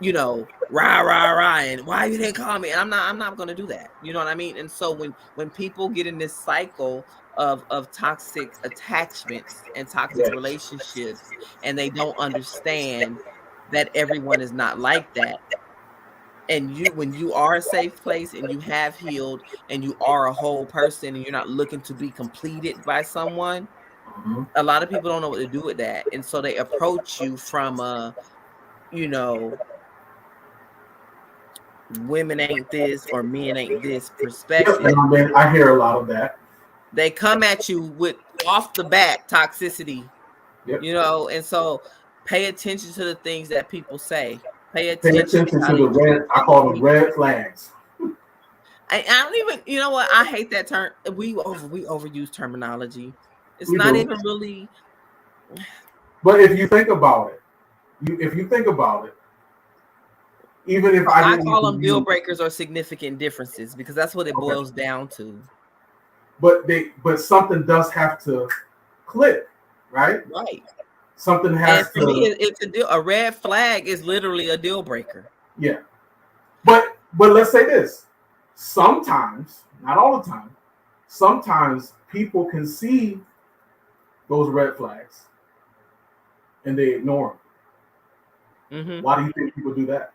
you know, rah, and why you didn't call me? And I'm not gonna do that. You know what I mean? And so when people get in this cycle of toxic attachments and toxic relationships, and they don't understand that everyone is not like that, and when you are a safe place and you have healed and you are a whole person and you're not looking to be completed by someone, a lot of people don't know what to do with that, and so they approach you from a, you know, women ain't this or men ain't this perspective. I hear a lot of that. They come at you with off the bat toxicity, you know, and so pay attention to the things that people say. Pay attention to the red. I call them red flags. I don't even, you know what? I hate that term. We overuse terminology. It's We not do. even really. But if you think about it, even if I call them deal breakers or significant differences, because that's what it boils down to. But something does have to click, right? Right. Something has to. Me, it's a deal. A red flag is literally a deal breaker. Yeah. But let's say this. Sometimes, not all the time, sometimes people can see those red flags and they ignore them. Mm-hmm. Why do you think people do that?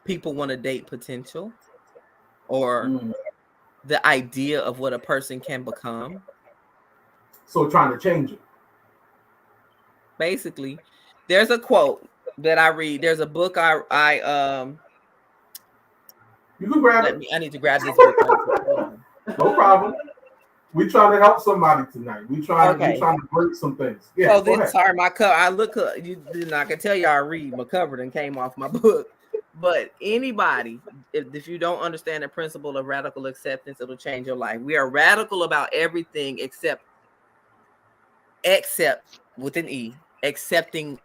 People want to date potential, or the idea of what a person can become. So trying to change it. Basically, there's a quote that I read. There's a book I you can grab it. I need to grab this book. No problem. We trying to help somebody tonight. We trying to break some things. Yeah. So this, sorry, my cover. I look. I can tell you I read. My cover and came off my book. But anybody, if you don't understand the principle of radical acceptance, it'll change your life. We are radical about everything except with an E, accepting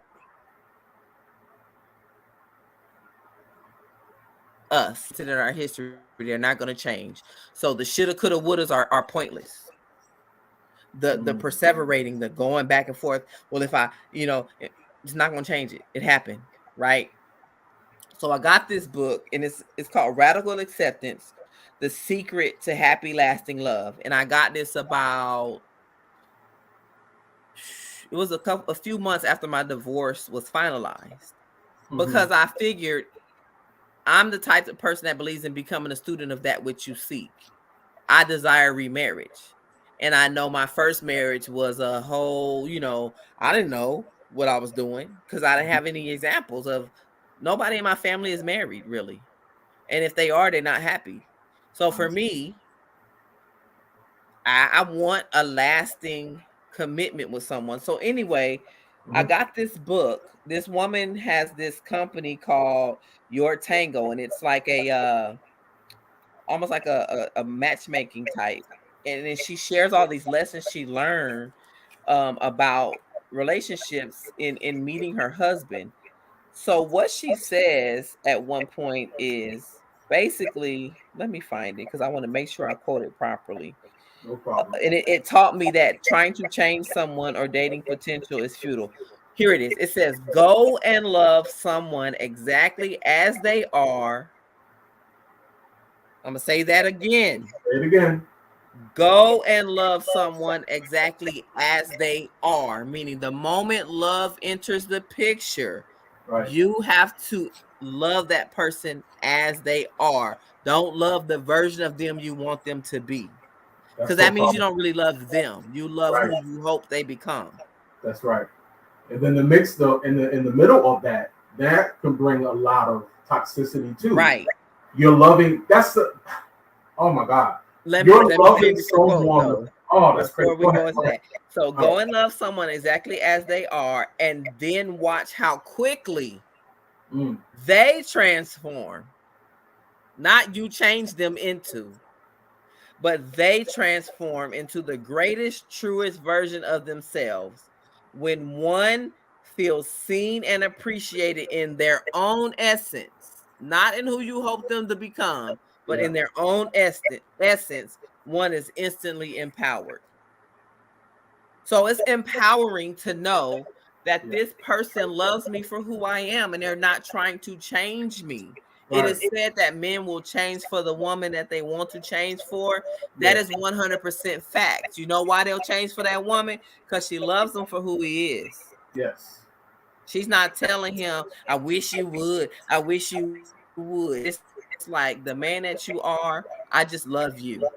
us in our history. They're not going to change. So the shoulda, coulda, wouldas are pointless. The perseverating, the going back and forth. Well, if I, it's not going to change it. It happened, right? So I got this book, and it's called Radical Acceptance: The Secret to Happy Lasting Love. And I got this about, it was a few months after my divorce was finalized, because I figured I'm the type of person that believes in becoming a student of that which you seek. I desire remarriage. And I know my first marriage was a whole, I didn't know what I was doing because I didn't have any examples of nobody in my family is married really. And if they are, they're not happy. So for me, I want a lasting commitment with someone. So anyway, I got this book. This woman has this company called Your Tango, and it's like a almost like a matchmaking type. And then she shares all these lessons she learned about relationships in meeting her husband. So what she says at one point is basically, let me find it because I want to make sure I quote it properly. No problem. And it taught me that trying to change someone or dating potential is futile. Here it is. It says, go and love someone exactly as they are. I'm going to say that again. Say it again. Go and love someone exactly as they are, meaning the moment love enters the picture, Right. you have to love that person as they are. Don't love the version of them you want them to be. Because that means you don't really love them. You love who you hope they become. That's right. And then the mix though in the middle of that can bring a lot of toxicity too. Right. You're loving oh my God. You're loving someone. Oh, that's great. Before we go into that. So go and love someone exactly as they are, and then watch how quickly they transform. Not you change them into, but they transform into the greatest, truest version of themselves when one feels seen and appreciated in their own essence, not in who you hope them to become, but in their own essence, one is instantly empowered. So it's empowering to know that this person loves me for who I am and they're not trying to change me. It is said that men will change for the woman that they want to change for. That is 100% fact. You know why they'll change for that woman? Because she loves him for who he is. Yes. She's not telling him, I wish you would. I wish you would. It's like, the man that you are, I just love you.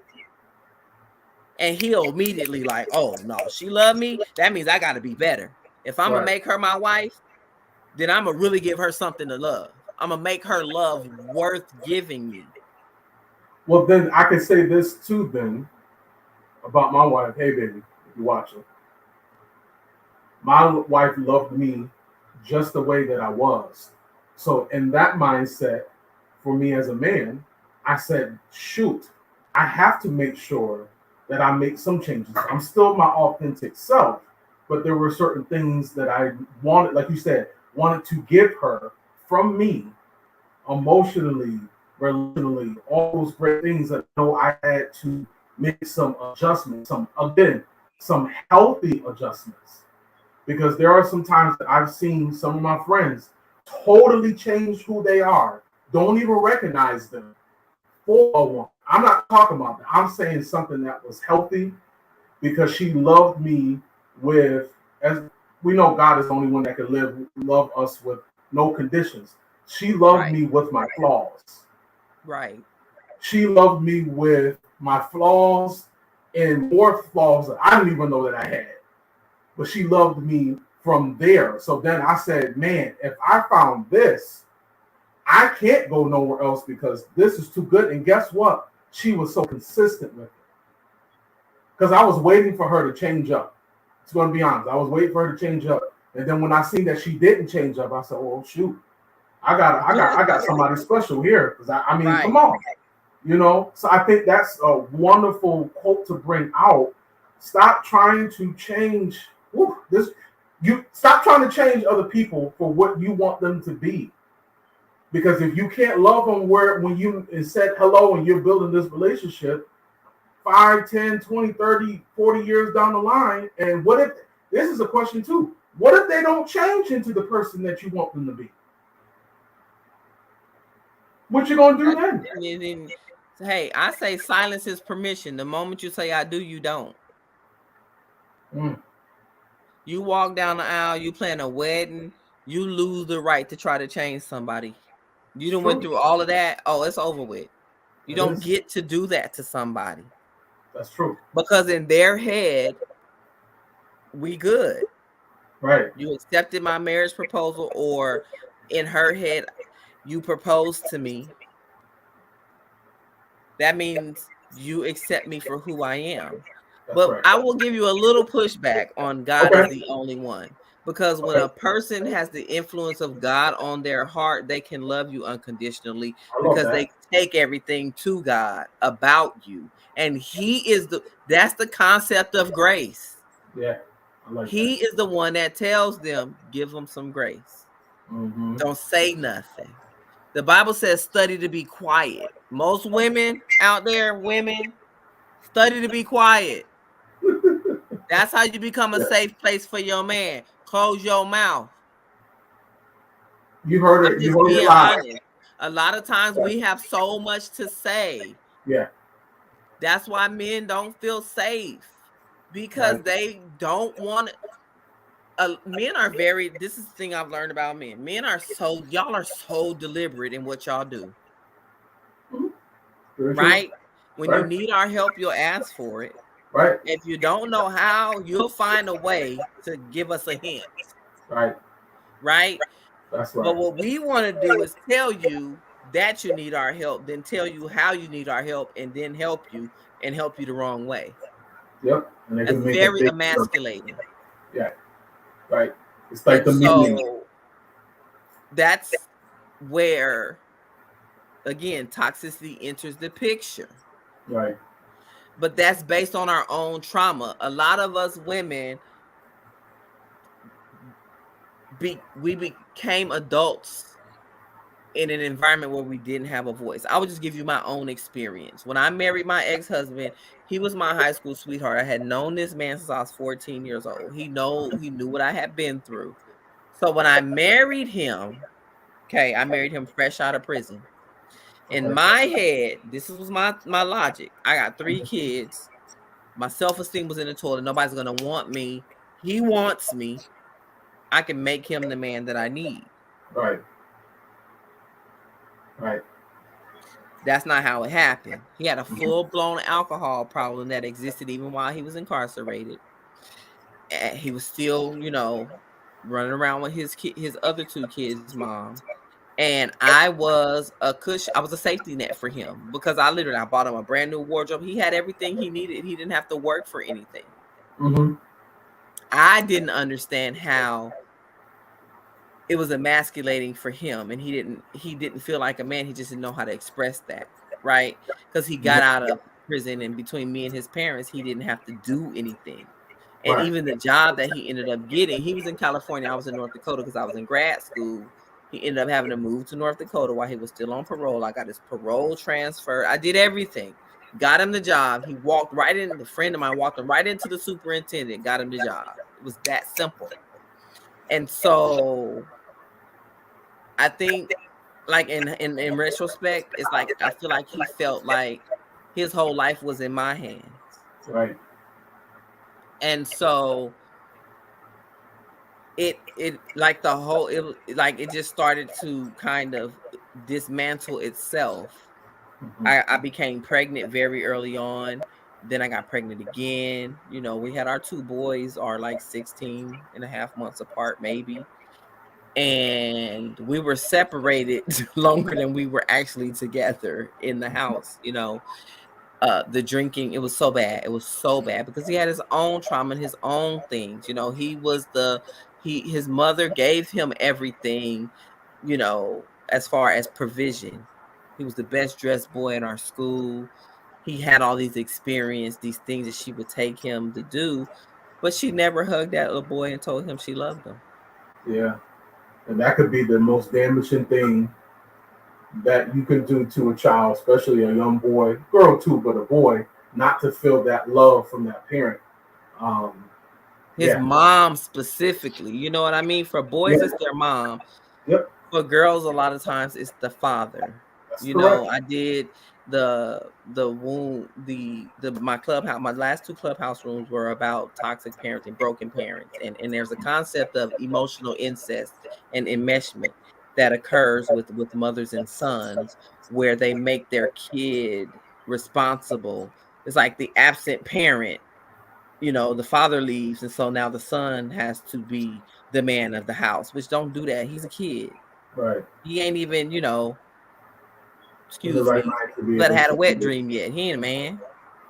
And he'll immediately like, oh, no, she loved me. That means I got to be better. If I'm going to make her my wife, then I'm going to really give her something to love. I'm going to make her love worth giving me. Well, then I can say this too then about my wife. Hey, baby, if you're watching. My wife loved me just the way that I was. So in that mindset, for me as a man, I said, shoot, I have to make sure that I make some changes. I'm still my authentic self, but there were certain things that I wanted, like you said, wanted to give her from me, emotionally, relationally, all those great things that I know I had to make some adjustments, some healthy adjustments. Because there are some times that I've seen some of my friends totally change who they are, don't even recognize them for a woman. I'm not talking about that. I'm saying something that was healthy because she loved me with, as we know, God is the only one that can love us with no conditions. She loved me with my flaws. Right. She loved me with my flaws and more flaws that I didn't even know that I had. But she loved me from there. So then I said, man, if I found this, I can't go nowhere else because this is too good. And guess what? She was so consistent with it. Because I was waiting for her to change up. It's going to be honest. I was waiting for her to change up. And then when I seen that she didn't change up, I said, oh, shoot. I got somebody special here. Because I mean, come on. You know? So I think that's a wonderful quote to bring out. Stop trying to change stop trying to change other people for what you want them to be. Because if you can't love them when you said hello and you're building this relationship 5, 10, 20, 30, 40 years down the line, and what if, this is a question too, what if they don't change into the person that you want them to be? What you gonna do then? Hey, I say silence is permission. The moment you say I do, you don't. You walk down the aisle, you plan a wedding, you lose the right to try to change somebody. You done went through all of that. Oh, it's over with. You don't get to do that to somebody. That's true. Because in their head, we good. Right. You accepted my marriage proposal, or in her head, you proposed to me. That means you accept me for who I am. But right. I will give you a little pushback on God is the only one. Because when a person has the influence of God on their heart, they can love you unconditionally because they take everything to God about you. And that's the concept of grace. Yeah. He is the one that tells them, give them some grace. Mm-hmm. Don't say nothing. The Bible says study to be quiet. Most women out there, study to be quiet. That's how you become a safe place for your man. Close your mouth. You heard it. I'm just being honest. A lot of times we have so much to say. Yeah. That's why men don't feel safe, because they don't want to. Men are this is the thing I've learned about men. Y'all are so deliberate in what y'all do. Mm-hmm. Right? When you need our help, you'll ask for it. Right. If you don't know how, you'll find a way to give us a hint. Right. Right? That's right. But what we want to do is tell you that you need our help, then tell you how you need our help, and then help you the wrong way. Yep. And That's very emasculating. Yeah. Right. It's like that's where, again, toxicity enters the picture. Right. But that's based on our own trauma. A lot of us women, we became adults in an environment where we didn't have a voice. I would just give you my own experience. When I married my ex-husband, he was my high school sweetheart. I had known this man since I was 14 years old. He knew what I had been through. So when I married him, I married him fresh out of prison. In my head, this was my logic. I got 3 kids. My self-esteem was in the toilet. Nobody's going to want me. He wants me. I can make him the man that I need. Right. Right. That's not how it happened. He had a full-blown alcohol problem that existed even while he was incarcerated. And he was still, running around with his other 2 kids' mom. And I was a safety net for him, because I bought him a brand new wardrobe. He had everything he needed. He didn't have to work for anything. Mm-hmm. I didn't understand how it was emasculating for him, and he didn't feel like a man. He just didn't know how to express that, right? Because he got out of prison, and between me and his parents, he didn't have to do anything. And even the job that he ended up getting, he was in California, I was in North Dakota because I was in grad school. He ended up having to move to North Dakota while he was still on parole. I got his parole transfer. I did everything. Got him the job. He walked right in. The friend of mine walked him right into the superintendent, got him the job. It was that simple. And so I think, like, in retrospect, it's like I feel like he felt like his whole life was in my hands. Right. And so it just started to kind of dismantle itself. Mm-hmm. I became pregnant very early on. Then I got pregnant again. We had our 2 boys are like 16 and a half months apart, maybe. And we were separated longer than we were actually together in the house. The drinking, it was so bad. It was so bad because he had his own trauma and his own things. His mother gave him everything, as far as provision. He was the best dressed boy in our school. He had all these experiences, these things that she would take him to do, but she never hugged that little boy and told him she loved him. Yeah. And that could be the most damaging thing that you can do to a child, especially a young boy, girl too, but a boy, not to feel that love from that parent. His mom specifically, you know what I mean? For boys, it's their mom. Yep. For girls, a lot of times it's the father. That's correct. I did my clubhouse. My last 2 clubhouse rooms were about toxic parenting, broken parents, and there's a concept of emotional incest and enmeshment that occurs with mothers and sons, where they make their kid responsible. it's like the absent parent, you know, the father leaves, and so now the son has to be the man of the house, which don't do that. He's a kid. Right. He ain't even, you know, In the excuse right me, mind to be but able had a to wet do it. dream yet. He ain't a man.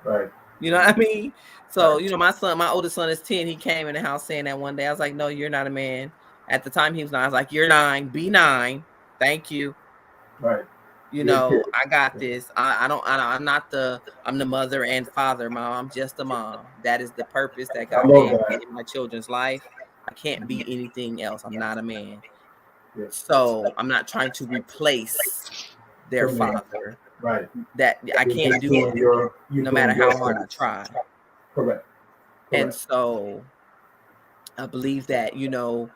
Right. You know what I mean? So, Right. you know, my oldest son is 10. He came in the house saying that one day. I was like, no, you're not a man. At the time he was 9. I was like, you're 9, be 9. Thank you. Right. You Be a know, kid. I got this. I'm the mother and father, mom. I'm just a mom. That is the purpose that I God love gave me that. in my children's life. I can't be anything else. I'm not a man. Yeah. So I'm not trying to replace their For me. father. Right. That I You're can't just do doing that, you're no doing matter your how hard I thing. try. Correct. And so I believe that, you know,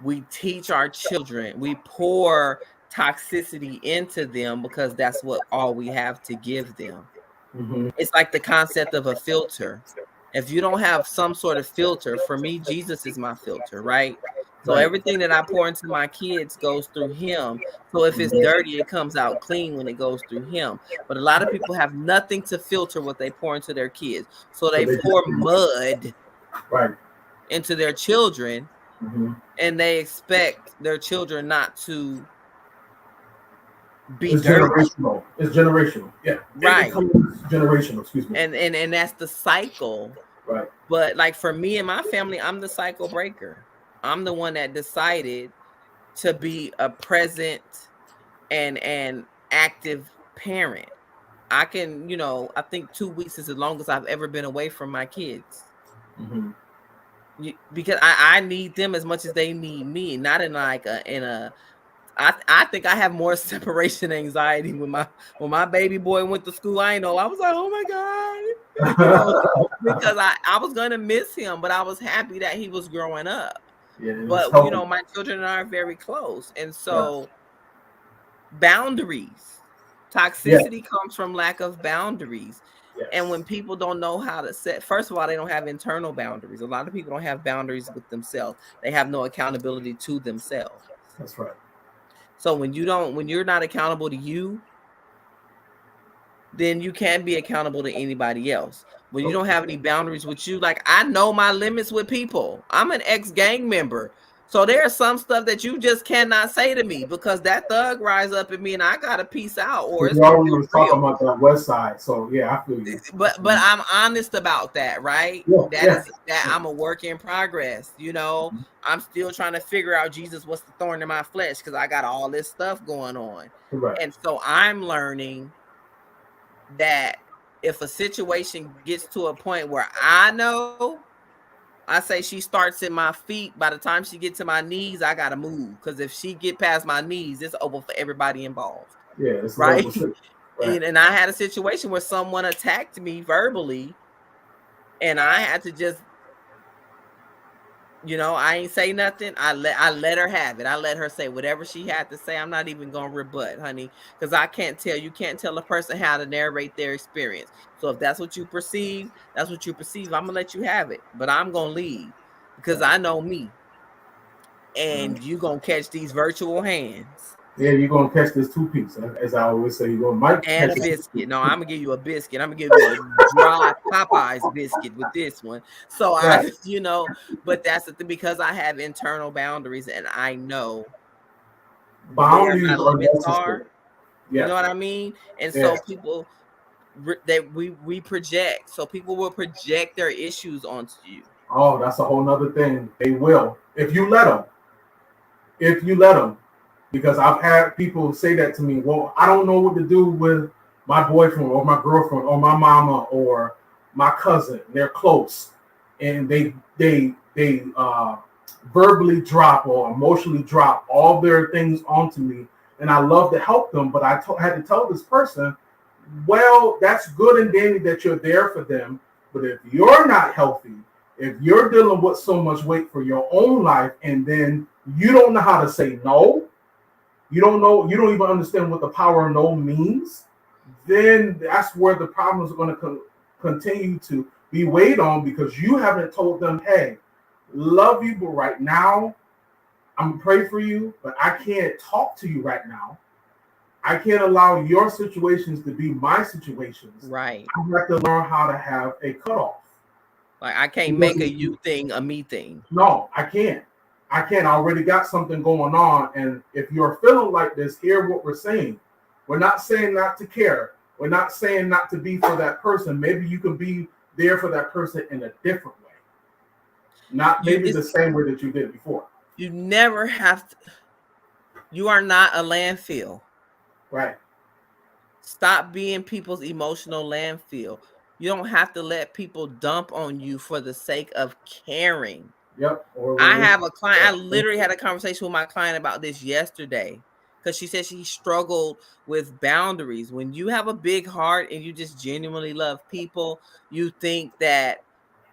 we teach our children, we pour toxicity into them because that's what all we have to give them. Mm-hmm. It's like the concept of a filter. If you don't have some sort of filter, for me, Jesus is my filter, right? So Right. everything that I pour into my kids goes through him. So if it's dirty, it comes out clean when it goes through him. But a lot of people have nothing to filter what they pour into their kids. So they pour mud right into their children, mm-hmm. and they expect their children not to be It's dirty. generational. It's generational. Yeah. Right. It becomes generational, excuse me. And that's the cycle. Right. But like for me and my family, I'm the cycle breaker. I'm the one that decided to be a present and active parent. I can, you know, I think 2 weeks is the longest I've ever been away from my kids. Mm-hmm. Because I need them as much as they need me, not in like I think I have more separation anxiety when my baby boy went to school. I know, I was like, oh my God, you know, because I was gonna miss him, but I was happy that he was growing up. Yeah, it was But healthy. you know, my children are very close, and so boundaries, toxicity comes from lack of boundaries. Yes. And when people don't know how to set, first of all, they don't have internal boundaries. A lot of people don't have boundaries with themselves. They have no accountability to themselves. That's right. So when you're not accountable to you, then you can't be accountable to anybody else. When you don't have any boundaries with you, like I know my limits with people. I'm an ex-gang member. So there's some stuff that you just cannot say to me because that thug rise up in me and I gotta peace out or it's We gonna already be was real. talking about that West Side, so yeah, I feel you. But I'm honest about that, right? Is that I'm a work in progress, you know. I'm still trying to figure out, Jesus, what's the thorn in my flesh, because I got all this stuff going on. Correct. And so I'm learning that if a situation gets to a point where I know, I say she starts in my feet, by the time she gets to my knees, I gotta move. Because if she get past my knees, it's over for everybody involved. Yeah, it's right? Right. And I had a situation where someone attacked me verbally, and I had to just, you know, I ain't say nothing. I let her have it. I let her say whatever she had to say. I'm not even gonna rebut, honey, because you can't tell a person how to narrate their experience. So if that's what you perceive, that's what you perceive. I'm gonna let you have it, but I'm gonna leave because I know me. And you gonna catch these virtual hands. Yeah, you're gonna catch this 2-piece, as I always say. You're gonna and a biscuit. No, I'm gonna give you a biscuit. I'm gonna give you a dry Popeyes biscuit with this one. So right. you know, but that's the thing, because I have internal boundaries and I know boundaries where my are limits necessary. are. You know what I mean? And so people that we project. So people will project their issues onto you. Oh, that's a whole nother thing. They will, if you let them. If you let them, because I've had people say that to me. Well, I don't know what to do with my boyfriend or my girlfriend or my mama or my cousin. They're close, and they verbally drop or emotionally drop all their things onto me, and I love to help them, but I had to tell this person, well, that's good and dandy that you're there for them, but if you're not healthy, if you're dealing with so much weight for your own life, and then you don't know how to say no, you don't even understand what the power of no means, then that's where the problems are going to continue to be weighed on, because you haven't told them, hey, love you, but right now I'm gonna pray for you, but I can't talk to you right now. I can't allow your situations to be my situations. Right. I have to learn how to have a cutoff. Like I can't make a you thing a me thing. No, I can't. I can't. I already got something going on. And if you're feeling like this, hear what we're saying. We're not saying not to care. We're not saying not to be for that person. Maybe you can be there for that person in a different way. Not maybe the same way that you did before. You never have to. You are not a landfill. Right. Stop being people's emotional landfill. You don't have to let people dump on you for the sake of caring. Yep. I have a client. I literally had a conversation with my client about this yesterday because she said she struggled with boundaries. When you have a big heart and you just genuinely love people, you think that,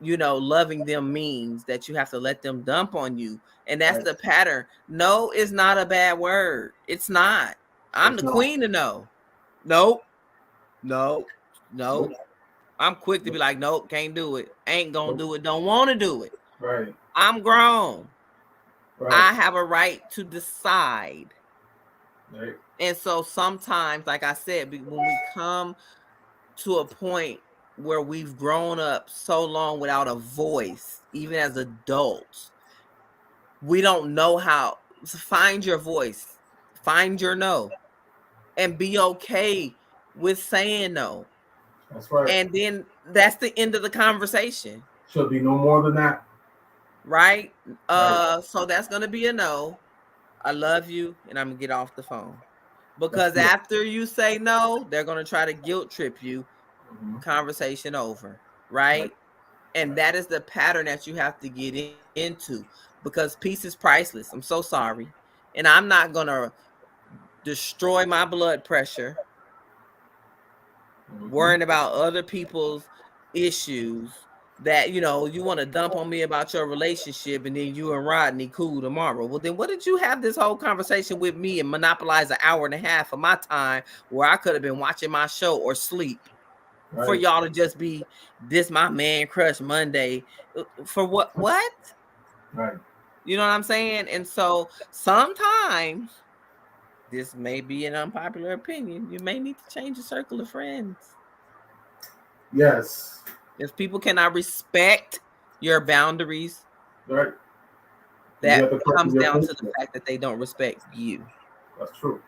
you know, loving them means that you have to let them dump on you. And that's the pattern. No is not a bad word. It's not. I'm the queen of no. Nope. No. I'm quick to be like, nope, can't do it. Ain't gonna do it. Don't want to do it. Right. I'm grown. Right. I have a right to decide. Right. And so sometimes, like I said, when we come to a point where we've grown up so long without a voice, even as adults, we don't know how to find your voice, find your no, and be okay with saying no. That's right. And then that's the end of the conversation. Should be no more than that. Right? So that's going to be a no. I love you, and I'm going to get off the phone. Because after you say no, they're going to try to guilt trip you. Conversation over. Right? And that is the pattern that you have to get into, because peace is priceless. I'm so sorry. And I'm not going to destroy my blood pressure worrying about other people's issues that, you know, you want to dump on me about your relationship, and then you and Rodney cool tomorrow. Well, then what did you have this whole conversation with me and monopolize an hour and a half of my time where I could have been watching my show or sleep for y'all to just be this my man crush Monday for what? Right. You know what I'm saying? And so sometimes, this may be an unpopular opinion, you may need to change your circle of friends. Yes. If people cannot respect your boundaries, right, that comes down to the fact that they don't respect you. That's true.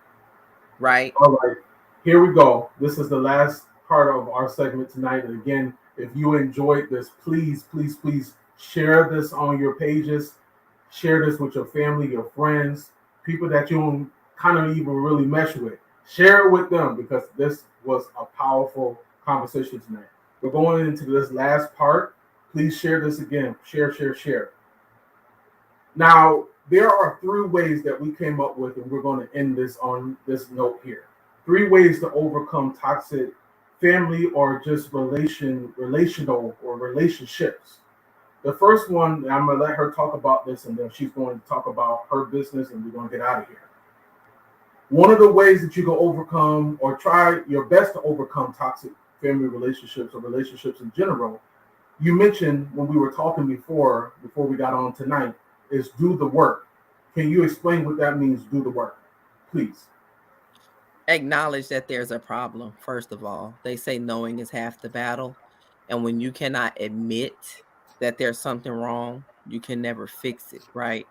Right? All right. Here we go. This is the last part of our segment tonight. And again, if you enjoyed this, please, please, please share this on your pages. Share this with your family, your friends, people that you don't kind of even really mesh with. Share it with them, because this was a powerful conversation tonight. We're going into this last part. Please share this again. Share, share, share. Now, there are 3 ways that we came up with, and we're going to end this on this note here. 3 ways to overcome toxic family or just relational or relationships. The first one, I'm going to let her talk about this, and then she's going to talk about her business, and we're going to get out of here. One of the ways that you can overcome or try your best to overcome toxic family relationships or relationships in general, you mentioned when we were talking before we got on tonight, is do the work. Can you explain what that means, do the work, please? Acknowledge that there's a problem, first of all. They say knowing is half the battle. And when you cannot admit that there's something wrong, you can never fix it, right?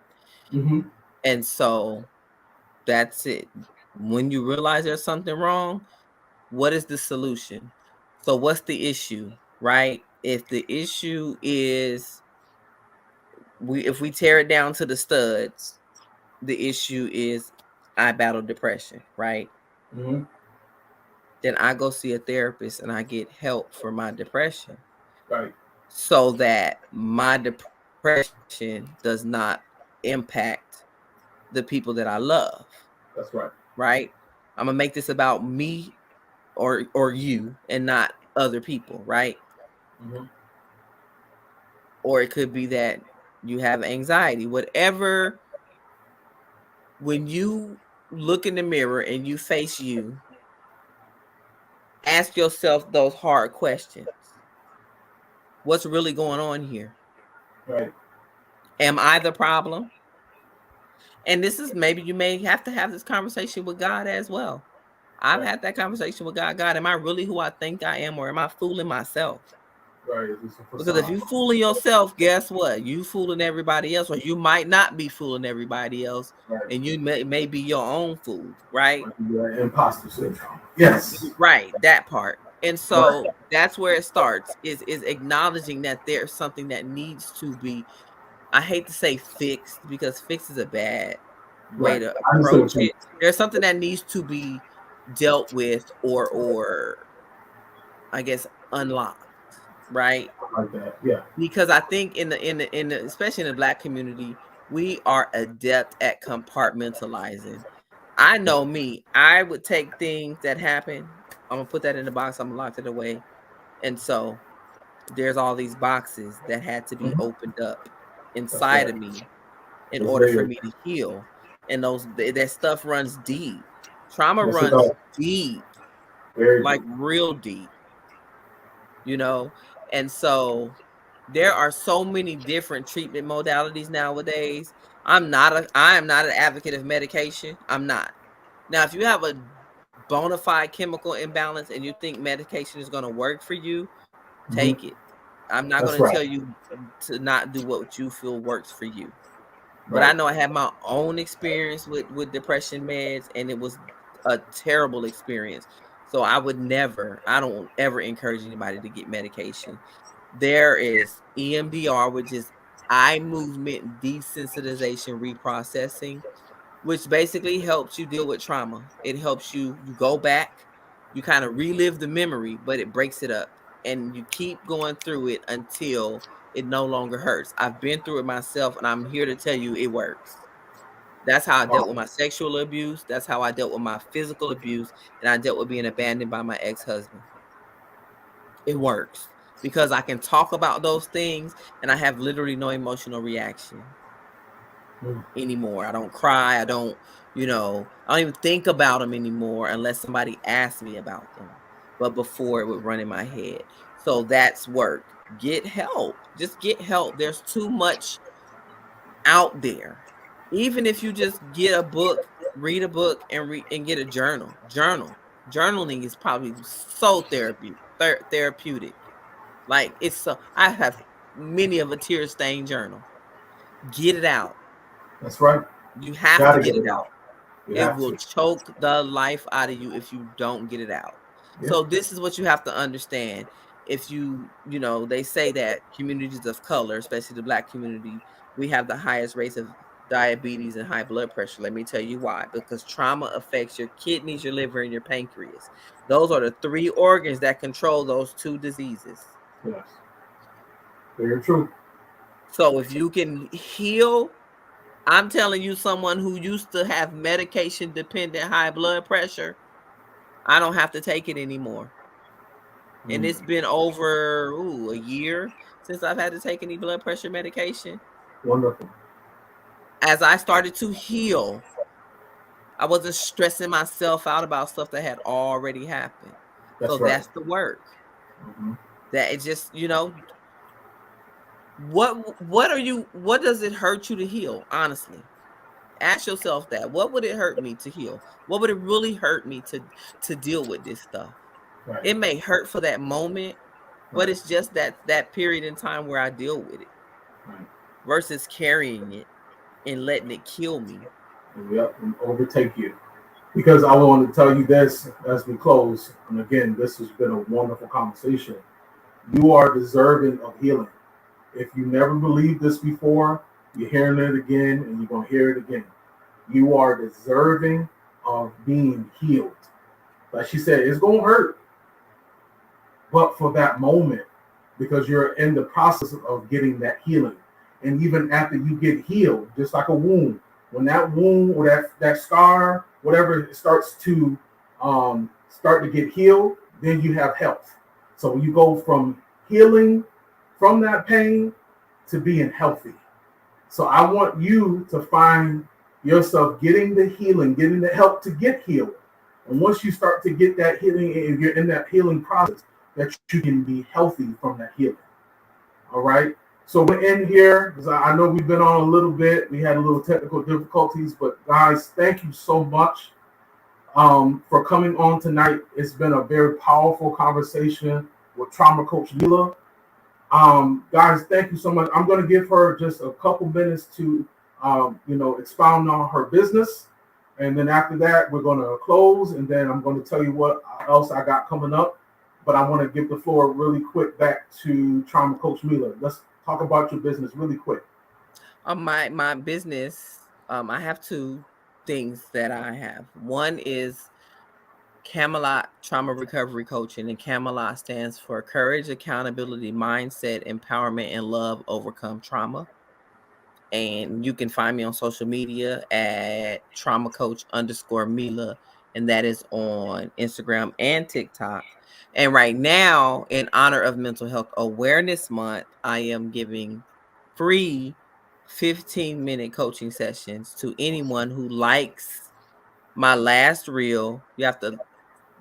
Mm-hmm. And so that's it. When you realize there's something wrong, what is the solution? So what's the issue, right? If the issue is if we tear it down to the studs, the issue is I battle depression, right? Mm-hmm. Then I go see a therapist and I get help for my depression. Right. So that my depression does not impact the people that I love. That's right. Right? I'm gonna make this about me or you and not other people, right? Mm-hmm. Or it could be that you have anxiety, whatever. When you look in the mirror and you face you, ask yourself those hard questions. What's really going on here? Right. Am I the problem? And this is, maybe you may have to have this conversation with God as well. I've had that conversation with God. God, am I really who I think I am, or am I fooling myself? Right. Because if you fooling yourself, guess what? You fooling everybody else, or you might not be fooling everybody else, right. And you may be your own fool, right? Imposter syndrome. Yes. Right, that part. And so that's where it starts, is acknowledging that there's something that needs to be, I hate to say fixed, because fix is a bad way to approach it. There's something that needs to be dealt with, or I guess unlocked, right? Like that, yeah. Because I think in the especially in the Black community, we are adept at compartmentalizing. I know me, I would take things that happen, I'm gonna put that in the box, I'm gonna lock it away. And so there's all these boxes that had to be opened up inside of me in order for me to heal. And that stuff runs deep. Trauma runs deep, like real deep, And so there are so many different treatment modalities nowadays. I am not an advocate of medication. I'm not. Now, if you have a bona fide chemical imbalance and you think medication is going to work for you, take it. I'm not going to tell you to not do what you feel works for you. But I know I had my own experience with depression meds, and it was a terrible experience. So I don't ever encourage anybody to get medication. There is EMDR, which is eye movement desensitization reprocessing, which basically helps you deal with trauma. It helps you go back, you kind of relive the memory, but it breaks it up, and you keep going through it until it no longer hurts. I've been through it myself, and I'm here to tell you it works. That's how I dealt with my sexual abuse. That's how I dealt with my physical abuse, and I dealt with being abandoned by my ex-husband. It works because I can talk about those things, and I have literally no emotional reaction anymore. I don't cry. I don't even think about them anymore unless somebody asks me about them. But before, it would run in my head. So that's work. Get help. Just get help. There's too much out there. Even if you just get a book, read a book, and get a journal. Journaling is probably so therapeutic. Like I have many of a tear-stained journal. Get it out. That's right. You have to get it out. It will choke the life out of you if you don't get it out. Yeah. So this is what you have to understand. If they say that communities of color, especially the Black community, we have the highest rates of diabetes and high blood pressure. Let me tell you why. Because trauma affects your kidneys, your liver, and your pancreas. Those are the 3 organs that control those 2 diseases. Yes. Very true. So if you can heal, I'm telling you, someone who used to have medication dependent high blood pressure, I don't have to take it anymore. And it's been over a year since I've had to take any blood pressure medication. Wonderful. As I started to heal, I wasn't stressing myself out about stuff that had already happened. That's the work. That it just, what does it hurt you to heal? Honestly, ask yourself that. What would it hurt me to heal? What would it really hurt me to deal with this stuff? Right. It may hurt for that moment, but it's just that period in time where I deal with it, versus carrying it and letting it kill me. Yep, and overtake you. Because I want to tell you this as we close, and again, this has been a wonderful conversation. You are deserving of healing. If you never believed this before, you're hearing it again, and you're going to hear it again. You are deserving of being healed. Like she said, it's going to hurt. But for that moment, because you're in the process of getting that healing. And even after you get healed, just like a wound, when that wound or that scar, whatever, starts to get healed, then you have health. So you go from healing from that pain to being healthy. So I want you to find yourself getting the healing, getting the help to get healed. And once you start to get that healing, and you're in that healing process, that you can be healthy from that healing. All right. So we're in here because I know we've been on a little bit. We had a little technical difficulties, but guys, thank you so much. for coming on tonight. It's been a very powerful conversation with trauma coach Mila. Guys, thank you so much. I'm going to give her just a couple minutes to, expound on her business. And then after that, we're going to close. And then I'm going to tell you what else I got coming up. But I want to give the floor really quick back to trauma coach Mila. Let's talk about your business really quick. My business, I have two things that I have. One is Camelot Trauma Recovery Coaching, and Camelot stands for Courage, Accountability, Mindset, Empowerment, and Love Overcome Trauma. And you can find me on social media at trauma coach _ Mila, and that is on Instagram and TikTok. And right now, in honor of Mental Health Awareness Month, I am giving free 15-minute coaching sessions to anyone who likes my last reel. You have to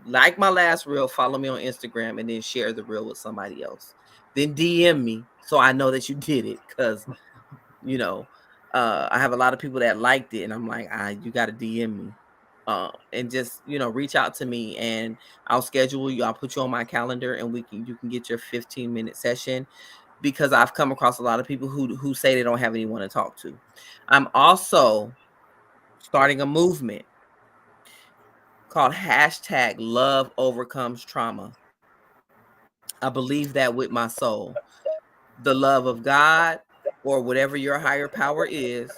like my last reel, follow me on Instagram, and then share the reel with somebody else. Then DM me so I know that you did it, because I have a lot of people that liked it, and I'm like, you got to DM me, and just reach out to me, and I'll schedule you. I'll put you on my calendar, and you can get your 15-minute session, because I've come across a lot of people who say they don't have anyone to talk to. I'm also starting a movement called #Love Overcomes Trauma. I believe that with my soul. The love of God, or whatever your higher power is,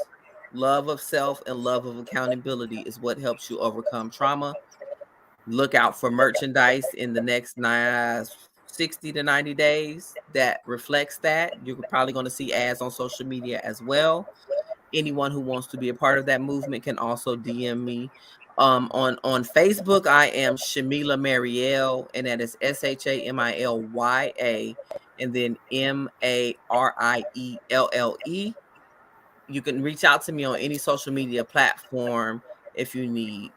love of self, and love of accountability is what helps you overcome trauma. Look out for merchandise in the next 60 to 90 days that reflects that. You're probably going to see ads on social media as well. Anyone who wants to be a part of that movement can also DM me. On Facebook, I am Shamila Marielle, and that is SHAMILYA, and then MARIELLE. You can reach out to me on any social media platform if you need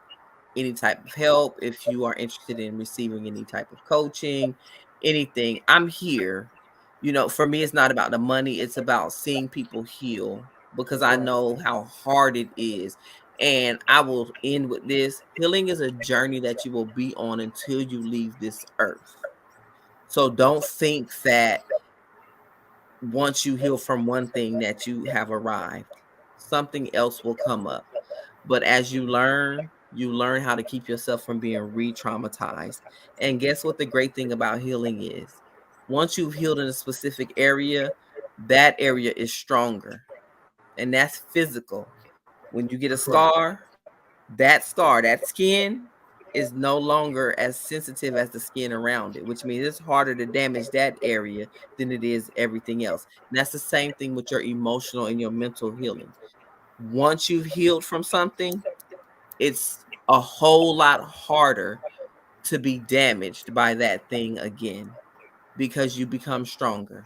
any type of help, if you are interested in receiving any type of coaching, anything. I'm here. For me, it's not about the money. It's about seeing people heal, because I know how hard it is. And I will end with this. Healing is a journey that you will be on until you leave this earth. So don't think that once you heal from one thing that you have arrived. Something else will come up. But as you learn how to keep yourself from being re-traumatized. And guess what the great thing about healing is? Once you've healed in a specific area, that area is stronger. And that's physical. When you get a scar, that skin is no longer as sensitive as the skin around it, which means it's harder to damage that area than it is everything else. And that's the same thing with your emotional and your mental healing. Once you've healed from something, it's a whole lot harder to be damaged by that thing again, because you become stronger.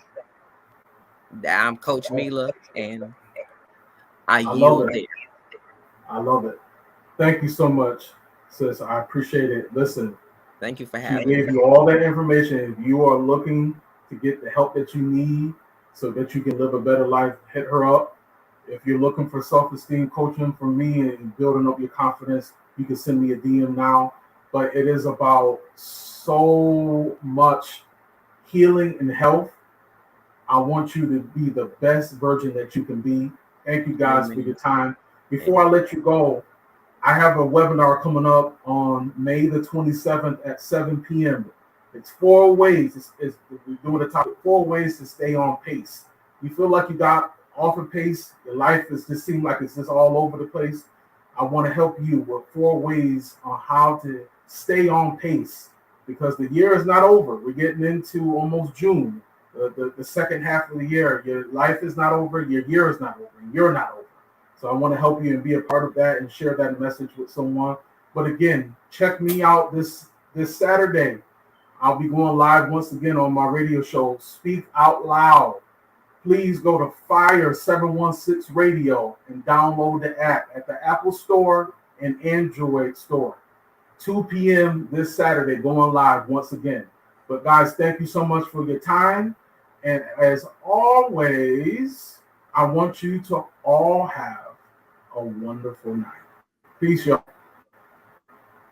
I'm Coach Mila, and I yield there. I love it. Thank you so much, sis. I appreciate it. Listen, Thank you for she having gave me. you all that information. If you are looking to get the help that you need so that you can live a better life, hit her up. If you're looking for self-esteem coaching from me and building up your confidence, you can send me a DM now. But it is about so much healing and health. I want you to be the best version that you can be. Thank you guys for your time. Before I let you go, I have a webinar coming up on May the 27th at 7 p.m. It's 4 ways. We're doing the topic 4 ways to stay on pace. You feel like you got off of pace, your life is just seem like it's just all over the place. I want to help you with 4 ways on how to stay on pace, because the year is not over. We're getting into almost June, the second half of the year. Your life is not over, your year is not over, and you're not over. So I want to help you and be a part of that and share that message with someone. But again, check me out this Saturday. I'll be going live once again on my radio show, Speak Out Loud. Please go to Fire 716 Radio and download the app at the Apple Store and Android Store. 2 p.m. this Saturday, going live once again. But guys, thank you so much for your time. And as always, I want you to all have a wonderful night. Peace, y'all.